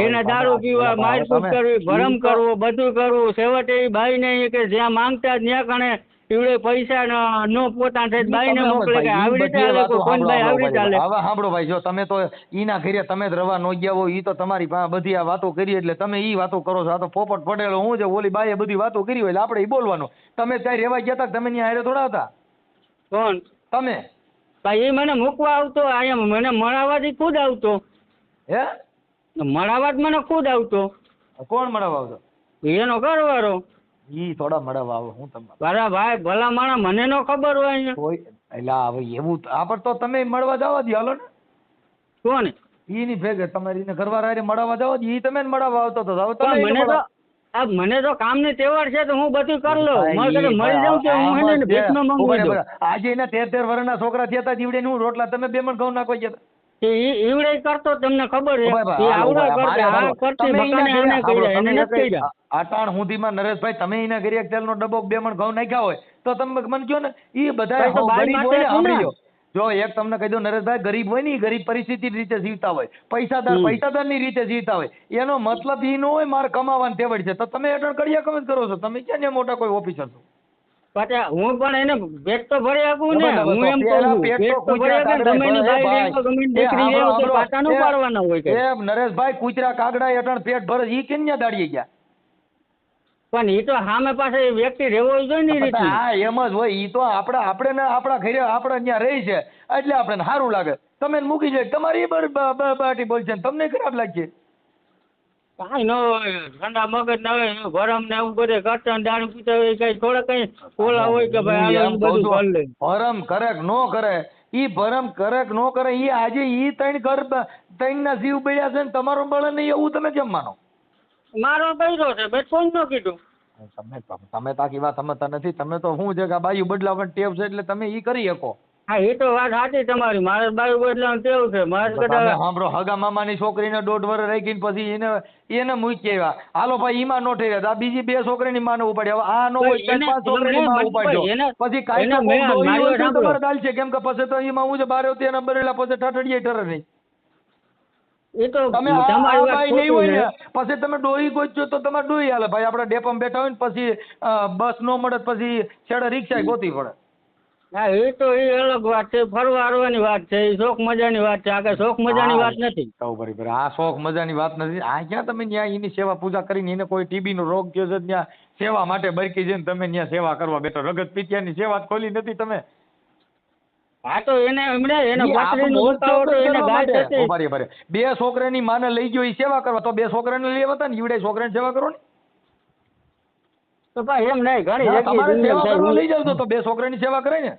એને દારૂ પીવા, મારકૂટ કરવી, ભરમ કરવો, બધું કરવું, છેવટે એ બાઈ ને કે જ્યાં માંગતા ત્યાં કણે એવડે પૈસા નો પોતાના થાય બાઈ ને મોકલે, કે આવી રીતે હાલે, કોઈ બાઈ આવી રીતે હાલે. હવે સાંભળો ભાઈ, જો તમે તો ઈના ઘરે તમે જ રવા નો ગયા હોય, ઈ તો તમારી પાસે બધી આ વાતો કરી એટલે તમે ઈ વાતો કરો છો. આ તો પોપટ પડેલો હું છે, ઓલી બાઈએ બધી વાતો કરી હોય એટલે આપણે ઈ બોલવાનું. તમે ત્યાં રેવા ગયા હતા, તમે ત્યાં હારે થોડા હતા? કોણ? તમે. ભાઈ એ મને મૂકવા આવતો, અહીંયા મને મળાવવાથી ખુદ આવતો. હે? મળાવવા જ મને ખુદ આવતો. કોણ મળાવવા આવતો? એનો ઘરવાળો. ઈ થોડા મળવા આવે હું તમને મારા ભાઈ ભલા માણસ મને નો ખબર હોય ને કોઈ એટલે હવે એવું આપણ તો તમે મળવા જવા દો હાલો ને કોને ઈ ની ભેગે તમારી ને ઘરવાળા હારે મળવા જાવ ઈ તમે ને મળવા આવતો તો જાવ તમે પણ મને તો કામ ની તહેવાર છે તો હું બધું કરી લઉં મારે કદાચ મરી જાઉં તો હું એને ભેટમાં મંગાવી દઉં. આજે એના 13 વર્ષના છોકરા થયા હતા જીવડે નું રોટલા તમે 2 મણ ઘઉં નાખો ગયા ઈવડે કરતો તમને ખબર છે એ આવડે કરતે આ કરતે બકાને આને કર્યા એને નથી કર્યા. અટાણ સુધીમાં નરેશભાઈ તમે એના ઘરે એક તેલનો ડબ્બો 2 મણ ઘઉં નાખ્યા હોય તો તમે મને કહો ને ઈ બધા તો બાઈ ગરીબ માટે હોય ને શું ને? સાંભળી લો. જો એક તમને કહી દઉં નરેશભાઈ ગરીબ હોય ને ઈ ગરીબ પરિસ્થિતિ રીતે જીવતા હોય પૈસાદાર ની રીતે જીવતા હોય એનો મતલબ ઈ ન હોય મારે કમાવાની તેવડ છે તો તમે અટણ કડિયા કમ જ કરો છો તમે ક્યાં ને મોટા કોઈ ઓફિસર છો પાછા હું પણ એને પેટ તો ભરી આપું ને બરાબર, હું એમ પેલા કહું પેટ પેટ તો તો ભરી આપે ને તમે એની ભાઈ, બાઈ લેવો ગમે એની દીકરી લેવો તો પાટા નો પાડવાના હોય કે નરેશભાઈ કૂતરા કાગડા અટણ પેટ ભરે ઈ કેન્યા દાડીએ ગયા પણ એ તો સામે પાસે એ વ્યક્તિ રહેવો જોઈએ ને એ રીતે હા એમ જ હોય ઈ તો આપણે ને આપણા ઘરે આપણે ત્યાં રહી છે એટલે આપણે સારું લાગે તમે એને મૂકી જાય તમારી બાટી બોલ છે તમને ખરાબ લાગશે કાંઈ ન હોય ઠંડા મગજ ના હોય ગરમ ને એવું બધે કરતા ને દારૂ પીતા હોય કઈ થોડા કઈ ઓલા હોય કે ભાઈ હાલો ઈ બધું કરી લે ભરમ કરે કે નો કરે ઈ ભરમ કરે કે નો કરે ઈ આજે ઈ ત્રણ ના જીવ બળ્યા છે ને તમારો બળે નહીં એવું તમે કેમ માનો મારો કર્યો છે મેં કોઈ ન કીધું તમે તાકી વાત સમજતા નથી તમે તો શું છે કે આ બાયું બદલાવાની ટેવ છે એટલે તમે ઈ કરી શકો હા એ તો વાત સાચી તમારી મારે બાયું બદલાવાનું કેવું છે મારે તમે કદાચ સાંભળો હગા મામાની છોકરીને 1.5 વર્ષ રાખીને પછી એને મૂકી આવ્યા હાલો ભાઈ ઈમાં નો થઈ રહ્યા આ બીજી 2 છોકરીની માને ઉપાડી હવે આ નો હોય 4-5 છોકરીની માં ઉપાડ્યો પછી કાંઈ તમારે દાલ છે કેમ કે પછી તો ઈમાં હું જ બાર આવતી એના બરેલા પછી ઠઠડીએ ઠરે નહીં એ તો તમે તમારી વાત બાઈ નહીં હોય ખોટી ને પછી તમે ડોહી ગોતજો તો તમારે ડોહી હાલે ભાઈ આપણે ડેપમ બેઠા હોય ને પછી બસ નો મળે પછી છેડે રિક્ષા ગોતી પડે હા એ તો એ અલગ વાત છે ફરવા હરવાની વાત છે એ શોખ મજાની વાત છે આ કઈ શોખ મજાની વાત નથી કહું બરાબર આ શોખ મજાની વાત નથી આ ક્યાં તમે ત્યાં એની સેવા પૂજા કરીને એને કોઈ ટીબી નો રોગ થયો છે ત્યાં સેવા માટે બરકી જઈને તમે ત્યાં સેવા કરવા બેઠો રગત પિત્યાની સેવા ખોલી નથી તમે હા તો એને એમણે એને પાતળીનો દુખાવો તો એને ગાય થતી. બરાબર 2 છોકરાની માને લઈ ગયો એ સેવા કરવા તો 2 છોકરાને લેવા હતા ને ઈવડે છોકરાની સેવા કરો ને તો ભાઈ એમ નહીં ઘણી જગ્યાએ તમારે સેવા દુનિયામાં કરવા લઈ થાય જાવ તો 2 છોકરાની સેવા કરે ને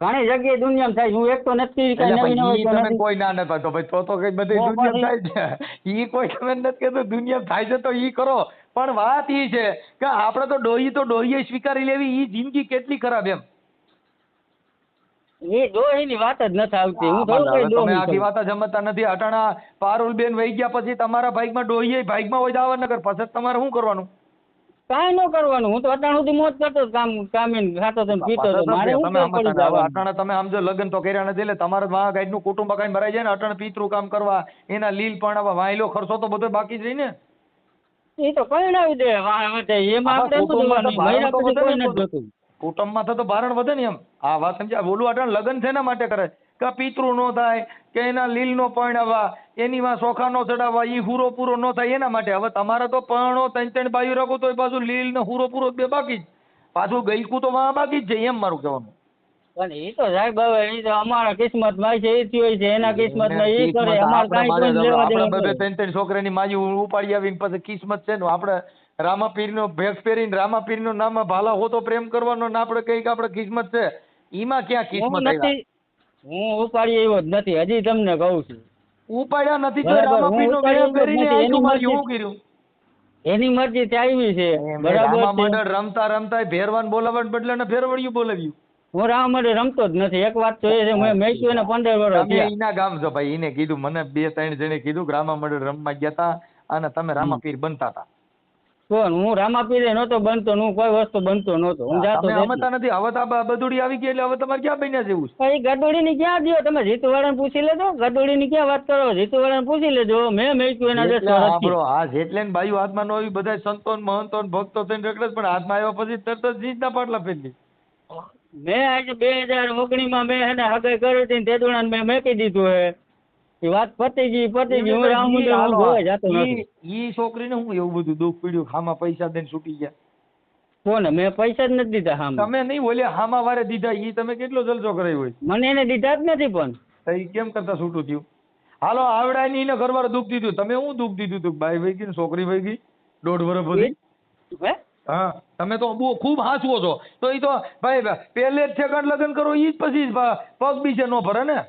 ઘણી જગ્યાએ દુનિયામાં થાય હું એક તો નથી કઈ એટલે નવી ભાઈ ઈ નવી તમે કોઈ ના નતા તો ભાઈ તો કઈ બધી તો દુનિયામાં થાય છે ઈ કોઈ તમે નથી કહેતું દુનિયામાં થાય છે તો ઈ કરો પણ વાત ઈ છે કે આપણે તો ડોહીએ સ્વીકારી લેવી ઈ જિંદગી કેટલી ખરાબ એમ એ ડોહીની વાત જ નથી આવતી હું થોડું કઈ તમે ડોહી આખી કરું. વાત જમતા નથી અટાણા પારુલબેન વહી ગયા પછી તમારા ભાઈમાં ડોહીએ ભાઈમાં હોય દાવાનગર પછી તમારે શું કરવાનું કાંઈ ન કરવાનું હું તો અટાણ સુધી મોજ કરતો જ કામીન ખાતો તો ને પીતો તો મારે શું તમે પડી સમજતા જવાનું? અટાણા તમે સમજો લગ્ન તો કર્યા નથી એટલે તમારે વાહ ગાઈડનું કુટુંબ કાંઈ ભરાઈ જાય ને અટાણે પિતૃ કામ કરવા એના લીલ પરણાવવા વાયલો ખર્ચો તો બધો બાકી જ રહી ને એ તો કઈ દે એમાં આપણે શું કુટુંબમાં તો જોવાનું? મહિના ભારણ તો પછી વધે કોઈ ને નથી જોતું. કુટુંબમાં તો ભારણ વધે ને એમ આ વાત સમજ્યા બોલું અટાણે લગ્ન શેના માટે કરે કે પિતૃ નો થાય કે એના લીલ નો પરણાવવા એની માં ચોખા નો ચડાવવા ઈ હુરો પૂરો નો થાય એના માટે હવે તમારે તો પરણો 3 બાયું રાખો તો પાછું લીલ ને હુરો પૂરો બે બાકી જ પાછું ગઈકું તો વાં બાકી જ છે એમ મારું કહેવાનું પણ એ તો સાહેબ હવે એ તો અમારા કિસ્મતમાં છે એ થયું છે એના કિસ્મતમાં એ કરે અમારે કાંઈ કોઈ લેવા દેવા આપણે નથી. બધે 3 છોકરાની માજી ઉપાડી આવીને પછી કિસ્મત છે ને આપણે રામાપીર નો ભેગ પહેરીને રામાપીર નું નામ ભાલા હો તો પ્રેમ કરવાનો ને આપણે કઈક આપણે કિસ્મત છે ઈમાં ક્યાં હું કિસ્મત નથી હું ઉપાડી એવો જ નથી હજી તમને કહું છું ઉપાડ્યા નથી તો બરાબર, રામાપીર નો હું ઉપાડી ભેગ પહેરીને નથી, એની આટલું મારી મરજી. શું કર્યું એની મરજી ત્યાં આવી છે રામા બરાબર છે. મંડળ રમતા ભેરવાન બોલાવવાને બદલે ને ફેરવડિયું બોલાવ્યું હું રામ માટે રમતો જ નથી એક વાત તો એ છે મેં મેચ્યું એને 15 વર્ષ તમે થયા. એના ગામ છો ભાઈ એને કીધું મને 2-3 જણે કીધું કે રામા મંડળ રમવા ગયા હતા અને તમે રામાપીર બનતા હતા કોણ હું રામાપીરે નહોતો બનતો હું કોઈ વસ્તુ બનતો નહોતો હું જાતો તમે જ એટલે. સમજતા નથી હવે તો આ બધુડી આવી ગઈ એટલે હવે તમારે ક્યાં બન્યા છે એવું ભાઈ ગડોડીની ક્યાં દ્યો તમે જીતુવાળાને પૂછી લેજો ગડોડીની ક્યાં વાત કરો જીતુવાળાને પૂછી લેજો મેં મેચ્યું એના 10 એટલે વર્ષ આપણો આ જેટલે ને બાયું હાથમાં ન આવી બધા સંતો ને મહંતો ને ભક્તો થઈને રખડે પણ હાથમાં આવ્યા પછી તરત જ જીતના પાટલા ફેરલી મેં આજે 2019 માં મેં એને હગાઈ કરી હતી ને તેદુણાને મેં મેકી દીધું હે એ વાત પતી ગઈ હું રામ મંદિર હું જોવા જાતો નથી. ઈ છોકરીને હું એવું બધું દુઃખ પડ્યું ખામાં પૈસા દઈને છૂટી ગયા કોને મેં પૈસા જ નથી દીધા હામાં તમે નહીં બોલ્યા હામાં વારે દીધા ઈ તમે કેટલો જલસો કરાયો હોય મને એને દીધા જ નથી પણ તો ઈ કેમ કરતા છૂટું થયું હાલો આવડાય ની એને ઘરવાળા દુઃખ દીધું તમે હું દુઃખ દીધું તું બાઈ વહી ગઈ ને છોકરી વહી ગઈ 1.5 વર્ષ પછી હે હા તમે તો બહુ ખૂબ હાંસવો છો તો ઈ તો ભાઈ પહેલે જ ઠેકાણ લગ્ન કરો ઈ જ પછી પગ બીજે નો ભરે ને.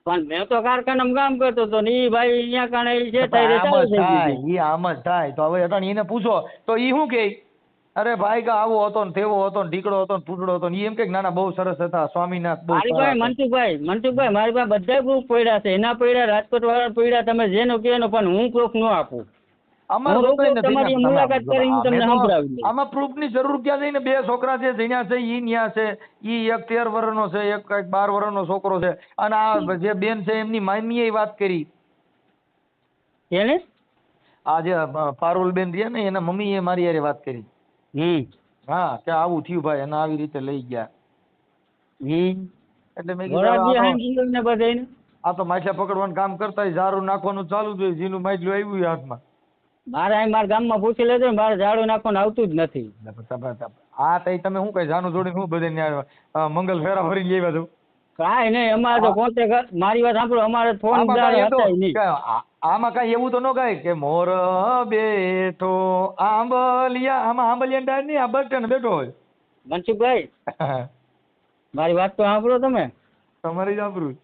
પણ મેં તો કારખાનામાં કામ કરતો હતો ને ઈ ભાઈ અહીંયા કાણે ઈ છે આમ જ થાય ઈ આમ જ થાય તો હવે અટાણે એને પૂછો તો ઈ શું કે અરે ભાઈ કે આવો હતો ને તેવો હતો ને ઢીકડો હતો ને ફૂટડો હતો ને ઈ એમ કે ના ના બહુ સરસ હતા સ્વામીનાથ બહુ મારી સારા પાસે હતા. મનસુખભાઈ મારી પાસે બધા પ્રૂફ પડ્યા છે એના પડ્યા રાજકોટ વાળા પડ્યા તમે જેનું કહો એનું પણ હું પ્રૂફ ન આપું. અમારે હું તો કઈ રૂબરૂ નથી તમારી ને. મુલાકાત કરીને હું તમને અમે તો સંભળાવી દઈશ. આમાં પ્રૂફ ની જરૂર ક્યાં છે ને બે છોકરા છે જણ્યા છે ઈ ન્યા છે ઈ એક 13 વર્ષનો છે એક કઈક 12 વર્ષનો છોકરો છે અને આ જે બેન છે એમની મામીએ વાત કરી એને આ જે પારુલ બેન રહ્યા ને એના મમ્મીએ મારી હારે વાત કરી. હા કે આવું થયું ભાઈ અને આવી રીતે લઈ ગયા. એટલે મેં કીધું ને બધાને આ તો માછલા પકડવાનું કામ કરતા હોય ઝાડુ નાખવાનું ચાલુ થયું જીનું માછલું આવ્યું હાથમાં. મારા ગામમાં પૂછી લેજો ને મારે ઝાડુ નાખવાનું આવતું જ નથી. હા તઈ તમે શું કઈ જાનું જોડીને શું બધે મંગલ ફેરા ફરીને આવ્યા છો? કાંઈ નહીં અમારે તો કોન્ટેક્ટ મારી વાત સાંભળો અમારે ફોન આમાં કઈ એવું તો ન કાય કે મોર બેઠો આંબલિયા આમાં આંબલિયા ડાળ નહીં આ બટન બેઠો હોય. મનસુખભાઈ મારી વાત તો સાંભળો તમે. તમારી સાંભળું.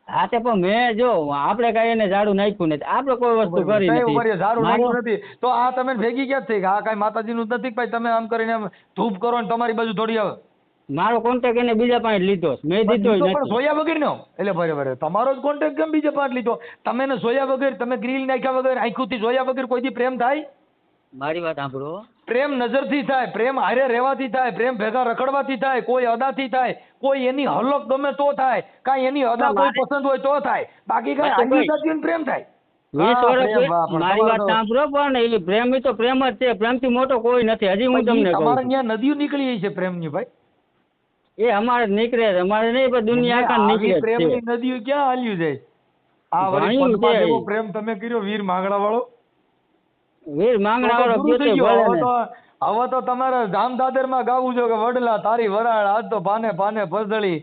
હા તે પણ મેં જો આપણે કઈ એને ઝાડુ નાખ્યું નથી આપણે કોઈ વસ્તુ કરી નથી. ઝાડુ નાખ્યું નથી તો આ તમે ભેગી ક્યાં થઈ આ કઈ માતાજીનું નથી ભાઈ તમે આમ કરીને ધૂપ કરો ને તમારી બાજુ થોડી આવે. મારો કોન્ટેક્ટ એને બીજા પાસે લીધો મેં દીધો જ નથી. સોયા વગર નો એટલે બરાબર તમારો જ કોન્ટેક્ટ કેમ બીજા પાસે લીધો તમે ને સોયા વગર તમે ગ્રીલ નાખ્યા વગર આંખુથી સોયા વગર કોઈથી પ્રેમ થાય? મારી વાત સાંભળો પ્રેમ નજરથી થાય પ્રેમ હારે રહેવાથી થાય પ્રેમ ભેગા રખડવાથી થાય કોઈ અદાથી થાય કોઈ એની હલક ગમે તો થાય કાંઈ એની અદા કોઈ પસંદ હોય તો થાય બાકી કાંઈ આજુ પ્રેમ થાય. 20 વર્ષ મારી વાત સાંભળો પણ એ પ્રેમ તો પ્રેમ જ છે પ્રેમથી મોટો કોઈ નથી. હજી હું તમને કહું તમારે ત્યાં નદીઓ નીકળી છે પ્રેમની ભાઈ. એ અમારે નીકળે છે અમારે નહીં પણ દુનિયા આખા નીકળે પ્રેમની નદીઓ ક્યાં હાલ્યું જાય? આ વળી પદ્મા જેવો પ્રેમ તમે કર્યો વીર માંગડા વાળો. વીર માંગડા વાળો હવે તો તમારે ધામદાદર માં ગાવું છે કે વડલા તારી વરાળ આજ તો પાને પાને પસદળી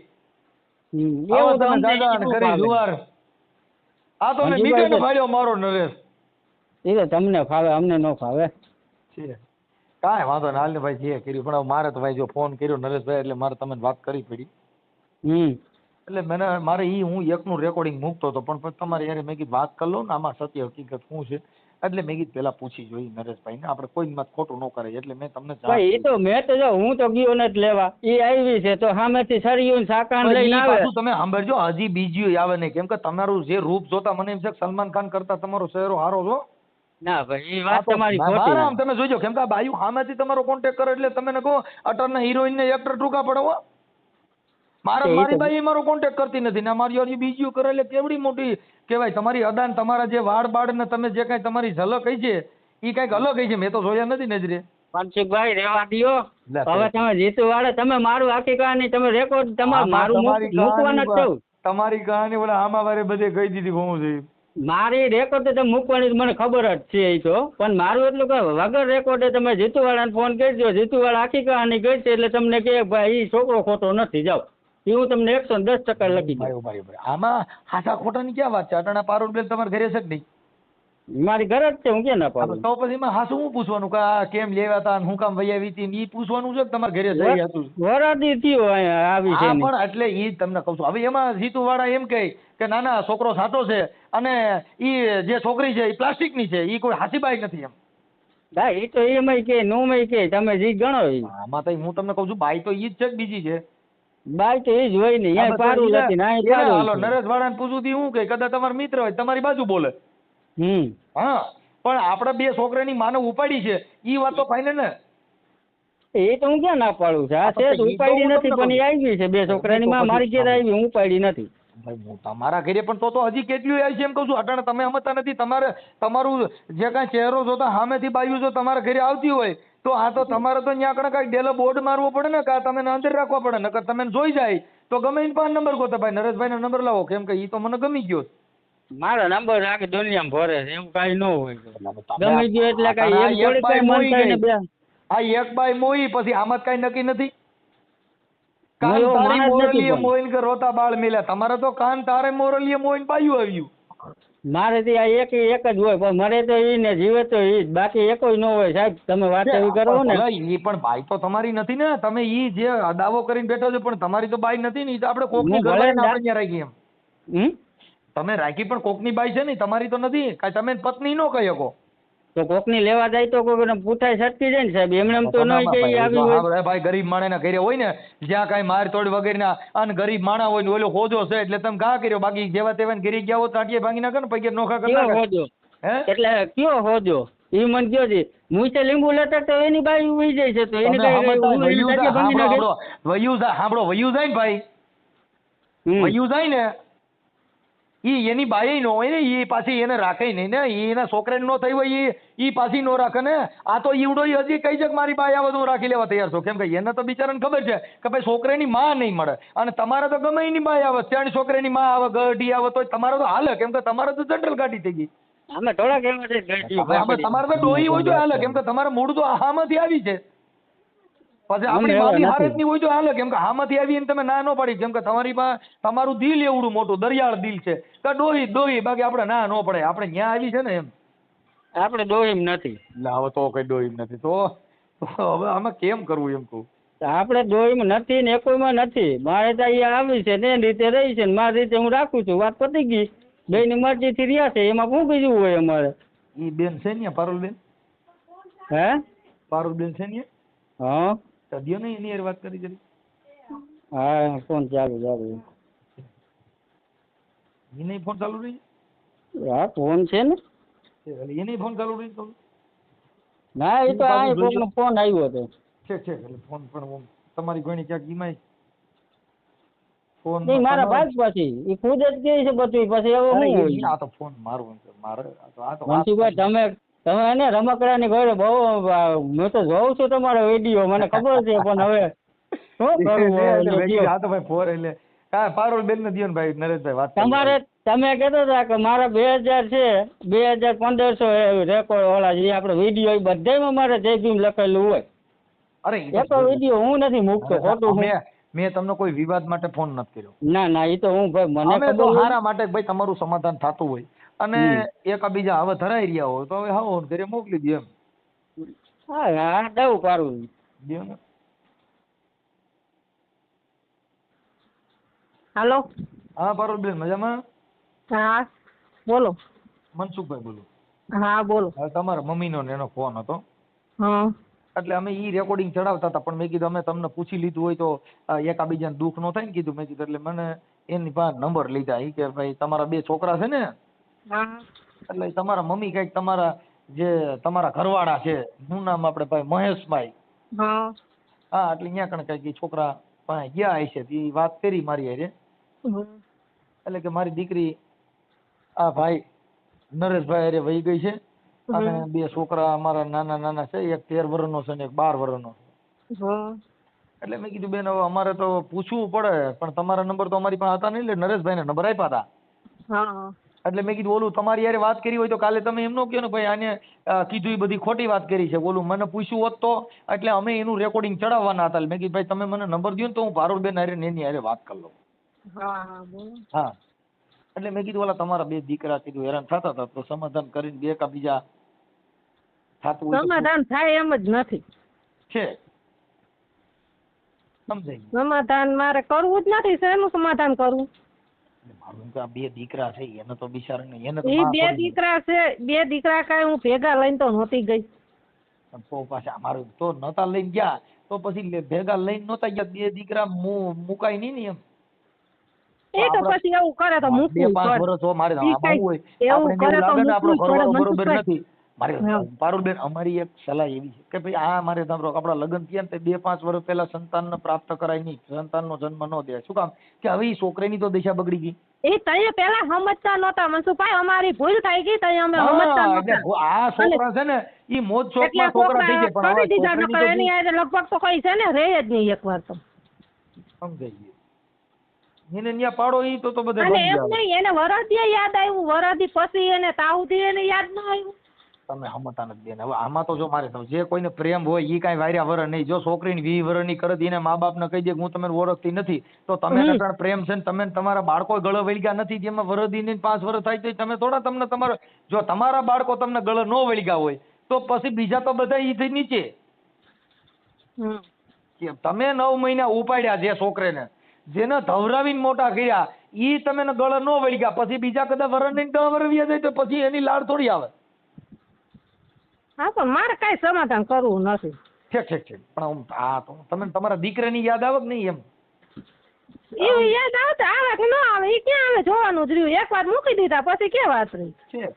કરી જુવાર. આ તો મેં મીઠાને ફાડ્યો મારો નરેશ. એ તો તમને ફાવે અમને ન ફાવે છે કાંઈ વાંધો ને હાલને ભાઈ જે કર્યું પણ મારે તો ભાઈ જો ફોન કર્યો નરેશભાઈ એટલે મારે તમને વાત કરવી પડી. એટલે મારે હું એકનું રેકોર્ડિંગ મૂકતો હતો પણ તમારે યાર મેં કીધું વાત કરી લો ને આમાં સત્ય હકીકત શું છે એટલે મેં કીધું પેલા પૂછી જોઈ નરેશભાઈ ને આપણે કોઈ મત ખોટું ન કરે એટલે મેં તમને એ તો મેં તો જો હું તો ગયો નથી લેવા એ આવી છે તો સામેથી સરિયું સાકાન લઈને આવે. તમે સાંભળજો હજી બીજી આવે નહીં કેમ કે તમારું જે રૂપ જોતા મને એમ છે સલમાન ખાન કરતા તમારો ચહેરો હારો છો. ના ભાઈ એ વાત તમારી ખોટી. તમે જોજો કેમ કે આ બાયુ સામેથી તમારો કોન્ટેક્ટ કરે એટલે તમે કહો અટરના હિરોઈન ને એક્ટર ટૂંકા પડવો. મારી બાઈ મારો કોન્ટેક્ટ કરતી નથી ને મારી હજી બીજી કરે એટલે કેવડી મોટી કહેવાય તમારી અદાન તમારા જે વાળ બાળ ને તમે જે કઈ તમારી ઝલક કઈ છે એ કઈક અલગ કઈ છે મેં તો જોયા નથી નજરે. મનસુખભાઈ રેવા દો હવે તમે જીતુ વાળે તમે મારું આખી કહાની તમે રેકોર્ડ તમારું મારું મૂકવાના જ છો. તમારી કહાની ઓલા આમાં વારે બધે કહી દીધી બહુ છે. મારી રેકોર્ડ તમે મૂકવાની મને ખબર જ છે એ તો પણ મારું એટલું કે વગર રેકોર્ડે તમે જીતુવાળાને ફોન કરજો જીતુવાળા આખી કહાની કહી છે એટલે તમને કે ભાઈ એ છોકરો ખોટો નથી જાઓ એ હું તમને 110% લખી દઉં. આમાં હાસા ખોટાની ક્યાં વાત છે? અટાણા પારુલબેન તમારે ઘરે છે કે નહીં? મારી ઘરે જ છે હું ક્યાં ના પાડું. તો પછી એમાં હાસું હું પૂછવાનું કે આ કેમ લેવા હતા હું કામ વહી આવી હતી એ પૂછવાનું છે કે તમારે ઘરે જઈ હતું વરાદી થયો આવી છે પણ એટલે એ તમને કહું છું. હવે એમાં જીતુવાળા એમ કહે કે ના ના છોકરો સાચો છે અને એ જે છોકરી છે એ પ્લાસ્ટિકની છે એ કોઈ હાસીબાઈ નથી એમ. હા એ તો એમાં કે નો માં કે તમે જે ગણો આમાં તો હું તમને કહું છું બાઈ તો ઈ જ છે કે બીજી છે? બાઈ તો એ જ હોય ને અહીંયા પારું નથી ના હાલો નરેશવાળાને પૂછું થી હું કે કદાચ તમારા મિત્ર હોય તમારી બાજુ બોલે. હા પણ આપણે બે છોકરાની માનવ ઉપાડી છે ઈ વાત તો ફાઇનલ ને. એ તો હું ક્યાં ના પાડું છું. આ છે ઉપાડી નથી પણ એ આવી છે બે છોકરાની માં મારી ઘેર આવી હું ઉપાડી નથી. તમારા ઘરે પણ તો હજી કેટલું આવી છે એમ કહું છું. અટાણે તમે સમજતા નથી. તમારું જે કાંઈ ચહેરો જોતા સામેથી બાયું જો તમારા ઘરે આવતી હોય તો આ તો તમારે તો ત્યાં આગળ કાંઈક ડેલો બોર્ડ મારવો પડે ને કે તમે અંદર રાખવા પડે નકર તમે જોઈ જાય તો ગમે એને પાંચ નંબર ગોતો ભાઈ નરેશભાઈ નો નંબર લાવો કેમ કે એ તો મને ગમી ગયો. મારો નંબર આખી દુનિયામાં ભરે છે એવું કઈ ન હોય ગમી ગયો એટલે કઈ મન થાય ને બે આ એક બાય મોઈ પછી આમાં કઈ નક્કી નથી. કાન તારી મોરલીએ મોઈન કે રોતા બાળ મેલ્યા તમારે તો કાન તારે મોરલીએ મોઈન બાયું આવ્યું. મારે ત્યાં એક જ હોય, પણ મરે તો ઈ ને જીવે તો ઈ જ, બાકી એકોય ન હોય સાહેબ. તમે વાત એવી કરો ને. એ પણ બાઈ તો તમારી નથી ને, તમે ઈ જે દાવો કરીને બેઠો છો પણ તમારી તો બાઈ નથી ને. ઈ તો આપણે કોકની ઘરવાળીને આપણે ત્યાં રાખી એમ. તમે રાખી પણ કોકની બાઈ છે ને, તમારી તો નથી. કાંઈ તમે પત્ની નો કહી શકો. તો કોકની લેવા જાય તો કોઈ પૂઠાઈ છટકી જાય ને સાહેબ, એમને એમ તો નહીં કે ઈ આવી હોય. ભાઈ ગરીબ માણસના ઘરે હોય ને, જ્યાં કાંઈ માર તોડ વગેરેના અને ગરીબ માણા હોય ને ઓલો હોજો છે એટલે તમે ઘા કર્યો, બાકી જેવા તેવા ઘરે ગયા હો તાંટીએ ભાંગી નાખે ને, પગે નોખા કરી કયો નાખે. હોજો? હે એટલે કયો હોજો? ઈ મન કયો છે મુઈતે લીંબુ લેતા તો એની બાઈ ઉઈ જાય છે, તો એને કઈ ભાંગી નાખે. વયું જાય, સાંભળો, વયું જાય ને ભાઈ, વયું જાય ને ઈ એની બાઈ નો હોય ને, ઈ પાછી એને રાખે નહીં ને, ઈ એના છોકરાને નો થઈ હોય ઈ પાછી નો રાખે ને. આ તો ઈવડો હજી કઈ છે કે મારી બાઈ આવે તો હું રાખી લેવા તૈયાર છું, કેમ કે એને તો બિચારાને ખબર છે કે ભાઈ છોકરાની માં નહીં મળે, અને તમારે તો ગમે એની બાઈ આવે, ત્યાં છોકરાની માં આવે, ગઢી આવે તો તમારે તો હાલે, કેમ કે તમારે તો જનરલ ગાડી થઈ ગઈ. અમે થોડા કેવા છે તમારે તો ડોહી હોય તો હાલે, કેમ કે તમારે મૂળ તો હામાંથી આવી છે. પછી આપણી મારી હારતની હોય તો હાલે, કેમ કે હામાંથી આવીને તમે ના ન પાડી, કેમ કે તમારી પાસે તમારું દિલ એવડું મોટું દરિયાળ દિલ છે કે ડોહી, બાકી આપણે ના ન પડે, આપણે ન્યા આવી છે ને એમ. આપણે ડોહીમ નથી. લાવો તો કઈ ડોહીમ નથી તો હવે આમાં કેમ કરવું એમ કહું. આપણે ડોહીમ નથી ને એકોઈમાં નથી. મારે તો અહીંયા આવી છે ને રીતે રહી છે ને મારી રીતે હું રાખું છું, વાત પતી ગઈ. બે ની મરજી થી રહ્યા છે, એમાં શું બીજું હોય અમારે. ઈ બેન છે ને પારુલબેન? હે પારુલબેન છે ને? હા સદ્યો ને એની વાત કરી કરી. હા ફોન ચાલુ એને ફોન ચાલુ રહી? હા ફોન છે ને. એને ફોન ચાલુ રહી? ના એ તો આ કોકનો ફોન આવ્યો હતો. છે એટલે ફોન પણ તમારી ગણી ક્યાંક ઈમાય ફોન નહીં મારા ભાગ પછી એ ખુદ જ કહે છે બધું, પછી હવે હું હોય. આ તો ફોન મારવો મારે આ તો મનસુખભાઈ તમે એને રમકડાની ઘરે બહુ મેં તો જોઉં છું તમારો વિડીયો, મને ખબર છે, પણ હવે શું કરવું. આ તો ભાઈ ફોર એટલે હા પારુલબેન ને દિયો ને ભાઈ નરેશભાઈ વાત તમારે તમે કહેતા હતા કે મારા 2000 છે 2500 રેકોર્ડ ઓલા જે આપણે વિડીયો એ બધામાં મારે જય ભીમ લખેલું હોય. અરે એ તો વિડીયો હું નથી મૂકતો, ખોટું. મેં તમને કોઈ વિવાદ માટે ફોન નથી કર્યો. ના એ તો હું ભાઈ મને અમે તો ખબર હારા માટે ભાઈ તમારું સમાધાન થતું હોય અને એકબીજા હવે ધરાઈ રહ્યા હોય તો હવે હા ઘરે મોકલી દે એમ. હા દઉં પારું દે ને. હાલો. હા પારુલબેન મજામાં? હા બોલો. મનસુખભાઈ બોલો. હા બોલો. હવે તમારા મમ્મીનો ને એનો ફોન હતો, હા એટલે અમે ઈ રેકોર્ડિંગ ચડાવતા હતા, પણ મેં કીધું અમે તમને પૂછી લીધું હોય તો એકાબીજાને દુઃખ ન થાય ને કીધું. મેં કીધું એટલે મને એની પાસે નંબર લીધા. ઈ કે ભાઈ તમારા 2 છોકરા છે ને, હા એટલે તમારા મમ્મી કઈક તમારા જે તમારા ઘરવાળા છે, શું નામ આપણે ભાઈ મહેશભાઈ, હા હા એટલે અહીંયા કણ કઈક ઈ છોકરા પાસે ગયા હશે, એ વાત કરી મારી હારે. એટલે કે મારી દીકરી આ ભાઈ નરેશભાઈ હારે વહી ગઈ છે અને 2 છોકરા અમારા નાના છે, એક 13 વર્ષનો છે ને એક 12 વર્ષનો છે. એટલે મેં કીધું બેન હવે અમારે તો પૂછવું પડે, પણ તમારા નંબર તો અમારી પાસે હતા નહીં, એટલે નરેશભાઈ ને નંબર આપ્યા હતા. એટલે મેં કીધું ઓલું તમારી યારે વાત કરી હોય તો કાલે તમે એમ ન કહો ને ભાઈ આને કીધું એ બધી ખોટી વાત કરી છે, ઓલું મને પૂછ્યું હોત તો એટલે અમે એનું રેકોર્ડિંગ ચડાવવાના હતા. મેં કીધું ભાઈ તમે મને નંબર દો ને તો હું પારુલબેન હારે એની હારે વાત કરી લઉં. હા એટલે મેં કીધું ઓલા તમારા 2 દીકરા કીધું હેરાન થતા હતા તો સમાધાન કરીને બે કા બીજા થતું હોય સમાધાન થાય એમ જ નથી છે. સમજાય? સમાધાન મારે કરવું જ નથી. શેનું સમાધાન કરવું? મારું તો આ 2 દીકરા છે એને તો બિચારાને એને તો એ 2 દીકરા છે, 2 દીકરા કાંઈ હું ભેગા લઈને તો નહોતી ગઈ. તો પાછા અમારું તો નતા લઈને ગયા તો પછી ભેગા લઈને નતા ગયા, 2 દીકરા મુકાય નહીં ને એમ. એ તો પછી એવું કરે તો મૂકવું 2-5 વર્ષ મારે આમાં હોય આપણે એવું લાગે ને આપણો ઘરવાળો બરોબર નથી. મારે પારુલબેન અમારી એક સલાહ એવી છે કે ભાઈ આ મારે સાંભળો આપણા લગ્ન થયા ને 2-5 વર્ષ પહેલા સંતાનને પ્રાપ્ત કરાય નહીં, સંતાનનો જન્મ ન દે. શું કામ કે હવે ઈ છોકરીની તો દિશા બગડી ગઈ. એ તઈએ પેલા સમજતા નહોતા મનસુખભાઈ, અમારી ભૂલ થઈ ગઈ તઈએ અમે સમજતા નહોતા. આ છોકરા છે ને ઈ મોજ શોખમાં છોકરા થઈ ગયા, પણ કરી દીધા નકર એની આજે લગભગ તો કોઈ છે ને રહે જ નહીં એકવાર તો. સમજાઈ ગયું. એને ન્યા પાડો ઈ તો બધા અને એમ નહીં એને વરદી યાદ આવ્યું, વરદી પછી એને તાવથી એને યાદ ન આવ્યું. તમે સમજતા નથી બેન. હવે આમાં તો જો મારે તો જે કોઈને પ્રેમ હોય ઈ કાંઈ વાર્યા વર નહીં. જો છોકરીને 20 વર્ષની કરે એને મા બાપને કહી દે કે હું તમને ઓળખતી નથી, તો તમે નટાણ પ્રેમ છે ને તમે તમારા બાળકો ગળે વળગ્યા નથી, જેમાં વરદીને 5 વર્ષ થાય તો તમે થોડા તમને તમારા, જો તમારા બાળકો તમને ગળે ન વળગ્યા હોય તો પછી બીજા તો બધા ઈ નીચે. તમે 9 મહિના ઉપાડ્યા જે છોકરાને, જેને ધવરાવીને મોટા કર્યા, ઈ તમે ગળે ન વળગ્યા, પછી બીજા કદાચ વરણ ને 10 વર્ષ વ્યા જાય તો પછી એની લાડ થોડી આવે. હા પણ મારે કઈ સમાધાન કરવું નથી. ઠીક પણ આ તો તમે તમારા દીકરાની યાદ આવે કે નહીં એમ? એવું યાદ આવે કે ન આવે એ ક્યાં આવે, જોવાનું જ રહ્યું. એક વાર મૂકી દીધા પછી કે વાત રહી. ઠીક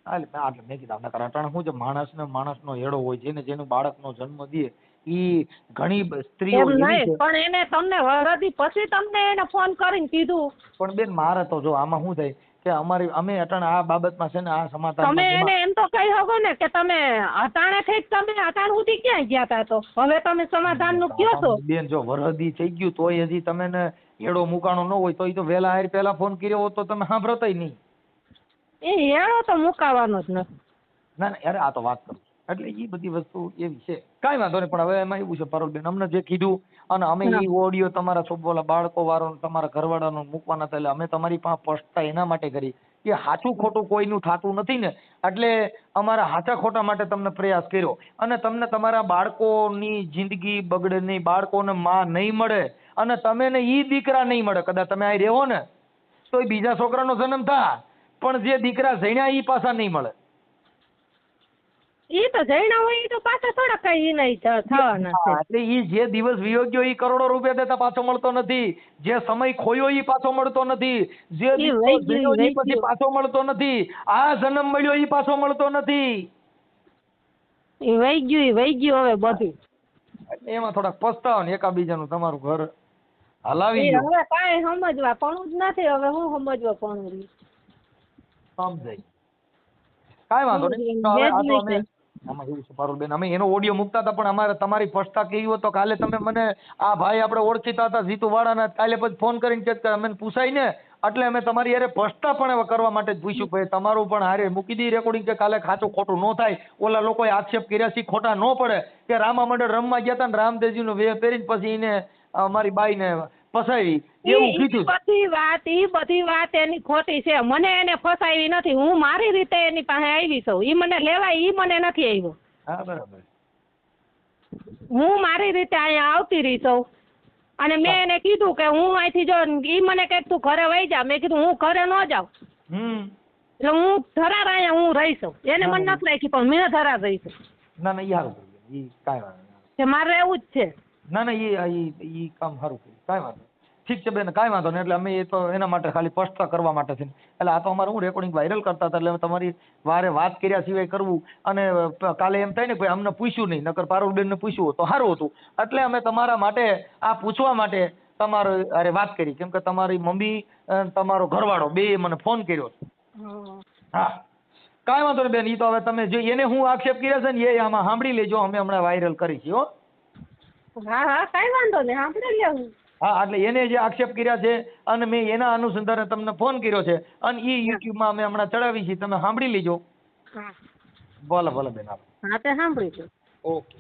એટલે મેં કીધું આપણે કરાટાણ શું છે, માણસનો હેડો હોય, જેનું બાળકનો જન્મ દે ઈ ઘણી સ્ત્રીઓ પણ એને તમને વરદી પછી તમને એને ફોન કરીને કીધું. પણ બેન મારે તો જો આમાં શું થાય કે અમે અટાણ આ બાબતમાં છે ને આ સમાધાન તમે એને એમ તો કહી શકો ને કે તમે અટાણે થઈ તમે અટાણ સુધી ક્યાં ગયા તા, તો હવે તમે સમાધાન નું કયો છો બેન? જો વરદી થઈ ગયું તોય હજી તમે ને હેડો મુકાણો ન હોય તો ઈ તો વહેલા હાર પહેલા ફોન કર્યો હોત તો તમે સાંભળતાય નહીં. એ હેડો તો મુકાવાનો જ નથી. ના યાર આ તો વાત કરું એટલે એ બધી વસ્તુ એવી છે, કાંઈ વાંધો નહીં. પણ હવે એમાં એવું છે પરોલબેન, અમને જે કીધું અને અમે એ ઓડિયો તમારા છોકરા બાળકો વાળો તમારા ઘરવાળાનો મૂકવાના હતા, એટલે અમે તમારી પાસે પહોંચતા એના માટે કરી કે સાચું ખોટું કોઈનું થતું નથી ને, એટલે અમારા સાચા ખોટા માટે તમને પ્રયાસ કર્યો. અને તમને તમારા બાળકોની જિંદગી બગડે નહીં, બાળકોને માં નહીં મળે અને તમે ને ઈ દીકરા નહીં મળે. કદાચ તમે અહીં રહેવો ને તો એ બીજા છોકરાનો જન્મ થાય, પણ જે દીકરા જણ્યા ઈ પાછા નહીં મળે. ઈ તો જઈના હોય ઈ તો પાછા થોડા કઈ નહીં થવાના છે. એટલે ઈ જે દિવસ વિયોગ્યો ઈ કરોડો રૂપિયા દેતા પાછો મળતો નથી, જે સમય ખોયો ઈ પાછો મળતો નથી, જે પછી પાછો મળતો નથી, આ જન્મ મળ્યો ઈ પાછો મળતો નથી. ઈ વહી ગયું હવે બધું. એમાં થોડાક પસ્તાવો ને એકાબીજાનું તમારું ઘર હલાવી ગયું. હવે કાંઈ સમજવા પણ જ નથી. હવે હું સમજવા પણ સમજાય, કાંઈ વાંધો નહીં. આમાં એવું છે પારુલબેન, અમે એનો ઓડિયો મૂકતા હતા પણ અમારે તમારી પછતા કેવી હતો. કાલે તમે મને આ ભાઈ આપણે ઓળખીતા હતા જીતુ વાળાના, કાલે પછી ફોન કરીને ચેક કરે, અમે પૂછાય ને એટલે અમે તમારી યારે પછતા પણ કરવા માટે જ પૂછ્યું. ભાઈ તમારું પણ હારે મૂકી દી રેકોર્ડિંગ કે કાલે ખાચું ખોટું ન થાય, ઓલા લોકોએ આક્ષેપ કર્યા છે ખોટા ન પડે કે રામા મંડળ રમવા ગયા હતા ને રામદેવજીનો વેહ પહેરીને પછી એને અમારી બાઈને ફસાવી એવું કીધું. બધી વાત એની ખોટી છે. મને એને ફસાવી નથી, હું મારી રીતે એની પાસે આવી છું. ઈ મને લેવાય ઈ મને નથી આવ્યો. હા બરાબર. હું મારી રીતે અહીંયા આવતી રહી છું અને મેં એને કીધું કે હું અહીંથી જો ઈ મને કહે તું ઘરે વહી જા, મેં કીધું હું ઘરે ન જાઉં. એટલે હું ધરાર અહીંયા હું રહી છું. એને મને નથી રાખી પણ મેં ધરાર રહી છું. ના ઈ સારું કર્યું, ઈ કાંઈ વાંધો કે મારે એવું જ છે. ના ઈ કામ સારું કર્યું, કાંઈ વાંધો. ઠીક છે બેન, કાંઈ વાંધો નહીં. એટલે અમે એ તો એના માટે ખાલી સ્પષ્ટતા કરવા માટે છે. એટલે આ તો અમારે હું રેકોર્ડિંગ વાયરલ કરતા હતા એટલે તમારી વારે વાત કર્યા સિવાય કરવું અને કાલે એમ થાય ને ભાઈ અમને પૂછ્યું નહીં, નકર પારુલબેનને પૂછ્યું તો સારું હતું. એટલે અમે તમારા માટે આ પૂછવા માટે તમારો અરે વાત કરી, કેમ કે તમારી મમ્મી તમારો ઘરવાળો બે મને ફોન કર્યો. હા કાંઈ વાંધો નહીં બેન, એ તો હવે તમે જો એને હું આક્ષેપ કર્યા છે ને એ આમાં સાંભળી લેજો, અમે હમણાં વાયરલ કરી છે. હો હા કાંઈ વાંધો નહીં, સાંભળી લેવું. હા એટલે એને જે આક્ષેપ કર્યા છે અને મેં એના અનુસંધાને તમને ફોન કર્યો છે અને એ યુટ્યુબમાં અમે હમણાં ચડાવી છે, તમે સાંભળી લેજો. ભલે બેન. હા તે સાંભળી. ઓકે.